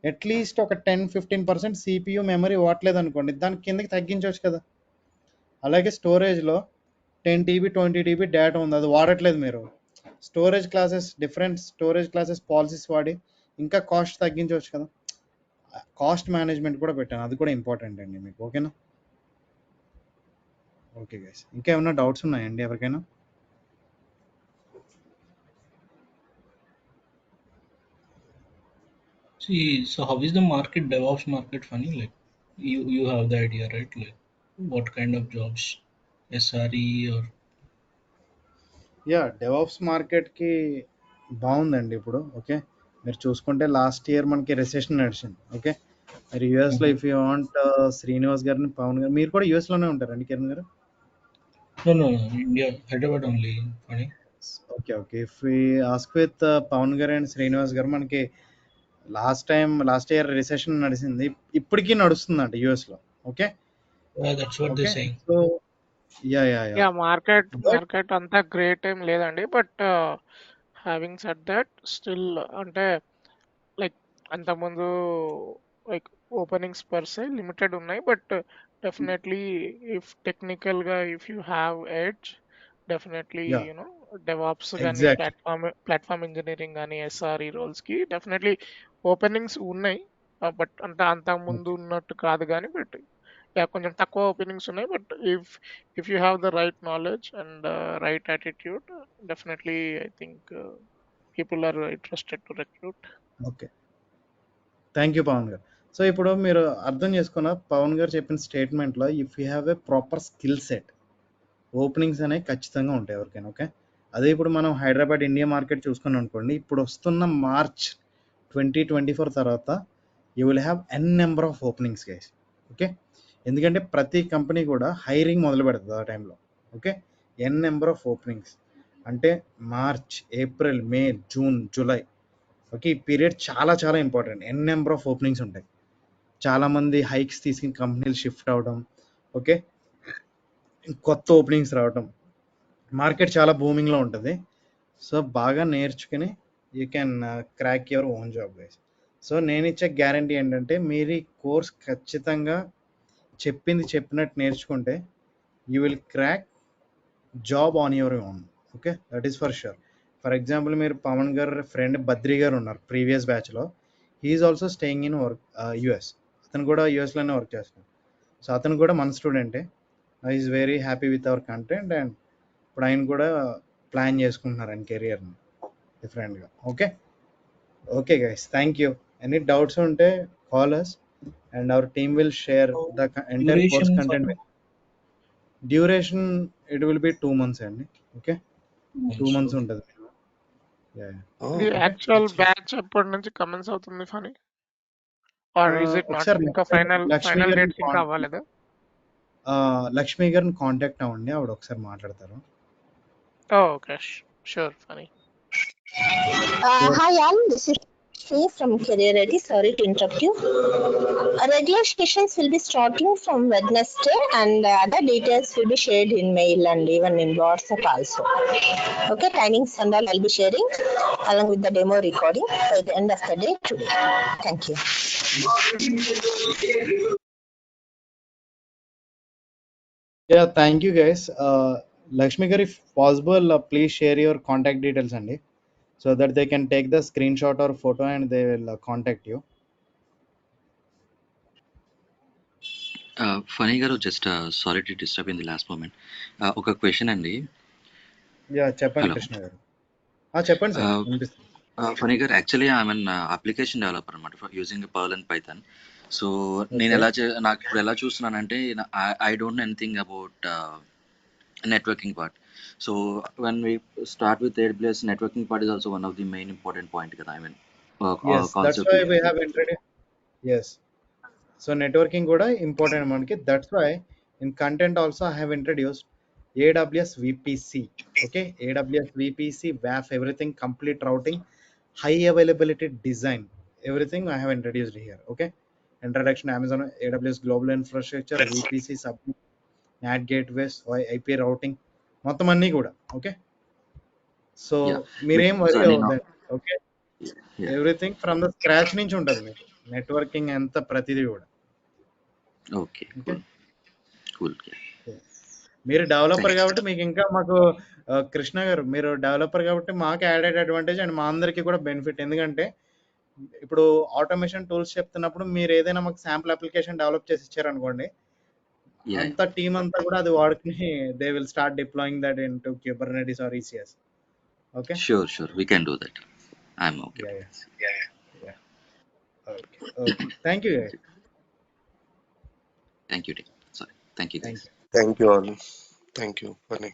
అట్లీస్ట్ ఒక 10-15% CPU మెమరీ వాడలేదు అనుకోండి, దాని కిందకి తగ్గించవచ్చు కదా. అలాగే స్టోరేజ్లో 10 TB 20 TB డేటా ఉంది, అది వాడట్లేదు మీరు, డిఫరెంట్ స్టోరేజ్ క్లాసెస్ పాలసీస్ వాడి ఇంకా కాస్ట్ తగ్గించవచ్చు కదా. కాస్ట్ మేనేజ్మెంట్ కూడా పెట్టాను, అది కూడా ఇంపార్టెంట్ అండి మీకు. ఓకేనా? ఓకే గైస్, ఇంకా ఏమైనా డౌట్స్ ఉన్నాయండి ఎవరికైనా? See, so how is the market, DevOps market, funny? Like, you have the idea, right? Like, what kind of jobs, SRE or DevOps మార్కెట్కి బాగుందండి ఇప్పుడు. ఓకే, మీరు చూసుకుంటే లాస్ట్ ఇయర్ మనకి రెసెషన్ నడిచింది. ఓకే, మీరు యూఎస్లో ఇఫ్ యూ వాంట్ శ్రీనివాస్ గారిని, పవన్ గారు, మీరు కూడా యూఎస్లోనే ఉంటారండి కిరణ్ గారు? no, India, Hyderabad only, funny. Okay. If we ask with Pavan గారు అండ్ శ్రీనివాస్ గారు, మనకి లాస్ట్ ఇయర్ రిసెషన్ నడిచింది, ఇప్పటికీ నడుస్తుందంట యూఎస్లో. Okay. Yeah, that's what they're saying. So yeah market అంతా గ్రేట్ ఏం లేదండి. But having said that still అంటే లైక్ అంతకుముందు లైక్ ఓపెనింగ్స్ పర్ సే లిమిటెడ్ ఉన్నాయి. బట్ డెఫినెట్లీ ఇఫ్ టెక్నికల్గా if you have edge, definitely you know DevOps కానీ ప్లాట్ఫామ్ ఇంజనీరింగ్ కానీ SRE రోల్స్కి definitely openings ఉన్నాయి. బట్ అంత ముందు ఉన్నట్టు కాదు కానీ, బట్ కొంచెం తక్కువ ఓపెనింగ్స్ ఉన్నాయి. But if you have the right knowledge and right attitude, definitely I think people are interested to recruit. Okay, thank you Pavan garu. So ఇప్పుడు మీరు అర్థం చేసుకున్న పవన్ గారు చెప్పిన స్టేట్మెంట్లో, if you have a proper skill set, openings అనేవి ఖచ్చితంగా ఉంటాయి ఎవరికైనా. ఓకే, అదే ఇప్పుడు మనం హైదరాబాద్ ఇండియా మార్కెట్ చూసుకుని అనుకోండి, ఇప్పుడు వస్తున్న March 2024 తర్వాత you will have n number of openings guys. Okay, ఎందుకంటే ప్రతి కంపెనీ కూడా హైరింగ్ మొదలు పెడుతుంది ఆ టైంలో. Okay, n number of openings అంటే March, April, May, June, July. Okay, ఈ పీరియడ్ చాలా చాలా important. N number of openings ఉంటాయి. చాలామంది హైక్స్ తీసుకుని కంపెనీలు షిఫ్ట్ అవడం, ఓకే, కొత్త ఓపెనింగ్స్ రావడం, మార్కెట్ చాలా బూమింగ్లో ఉంటుంది. సో బాగా నేర్చుకుని you can crack your own job guys. So నేను ఇచ్చే గ్యారంటీ ఏంటంటే, మీరు ఈ కోర్స్ ఖచ్చితంగా చెప్పినట్టు నేర్చుకుంటే you will crack job on your own. Okay, that is for sure. For example, మీరు పవన్ గారు ఫ్రెండ్ బద్రి గారు ఉన్నారు ప్రీవియస్ బ్యాచ్లో, he is also staying in US. అతను కూడా యుఎస్లోనే వర్క్ చేస్తున్నాడు. సో అతను కూడా మన స్టూడెంటే. Is very happy with our content and ఇప్పుడు ఆయన కూడా ప్లాన్ చేసుకుంటున్నారు ఆయన కెరియర్ని డిఫరెంట్గా. Okay guys, thank you. Any doubts ఉంటే call us and our team will share the entire course content. Duration it will be 2 months అండి. ఓకే, 2 months ఉంటుంది. యాక్చువల్ బ్యాచ్ ఎప్పటి నుంచి కమెన్స్ అవుతుంది Phani? Or is it not ఇంకా final dates ఇంకా అవ్వలేదు? లక్ష్మి గారిని కాంటాక్ట్ అవ్వండి, ఆవిడ ఒకసారి మాట్లాడతారు. Okay, sure Phani. Hi all, this is Shri from Career Ready. Sorry to interrupt you. Regular sessions will be starting from Wednesday and other details will be shared in mail and even in WhatsApp also. Okay, timings and all I'll be sharing along with the demo recording by the end of the day today. Thank you. Thank you guys. Lakshmi garu, if possible, please share your contact details అండి, so that they can take the screenshot or photo and they will contact you. Phani garu, just sorry to disturb in the last moment. ఒక question అండి. చెప్పండి కృష్ణ గారు. చెప్పండి sir. Phani garu, actually I mean application developer అనమాట, for using Perl and Python. So నేను నాకు ఇప్పుడు ఎలా చూస్తున్నానంటే, I don't know anything about networking part. So when we start with AWS, networking part is also one of the main important point. I mean, Yes, that's concept why we we have. have introduced. Yes. So networking కూడా important మనకి. That's why in content also I have introduced AWS VPC. Okay, AWS VPC, WAF, everything, complete routing, high availability design, everything I have introduced here. Okay, introduction Amazon AWS global infrastructure, VPC, sub, NAT gateways, IP routing, మొత్తం అన్నీ కూడా. Okay, so Yeah, మీరేం worry నేను అవ్వదండి. Okay, yeah. Everything from the scratch నుంచి ఉంటుంది మీకు networking ఎంత ప్రతిదీ కూడా. Okay, okay, cool. Yeah. మీరు డెవలపర్ Thank you. కాబట్టి మీకు ఇంకా మాకు కృష్ణ గారు, మీరు డెవలపర్ కాబట్టి మాకు యాడెడ్ అడ్వాంటేజ్ అండ్ మా అందరికీ కూడా బెనిఫిట్. ఎందుకంటే ఇప్పుడు ఆటోమేషన్ టూల్స్ చెప్తున్నప్పుడు మీరు ఏదైనా మాకు శాంపుల్ అప్లికేషన్ డెవలప్ చేసి ఇచ్చారనుకోండి, Yeah, అంత టీం అంతా కూడా అది వాడుకుని they will start deploying that in to Kubernetes or ECS. Okay, sure, we can do that. I'm okay. Yeah, okay, okay, thank you. Thank you, team. Sorry. Thank you, guys. Thank you. Thank you all. Thank you, Funny.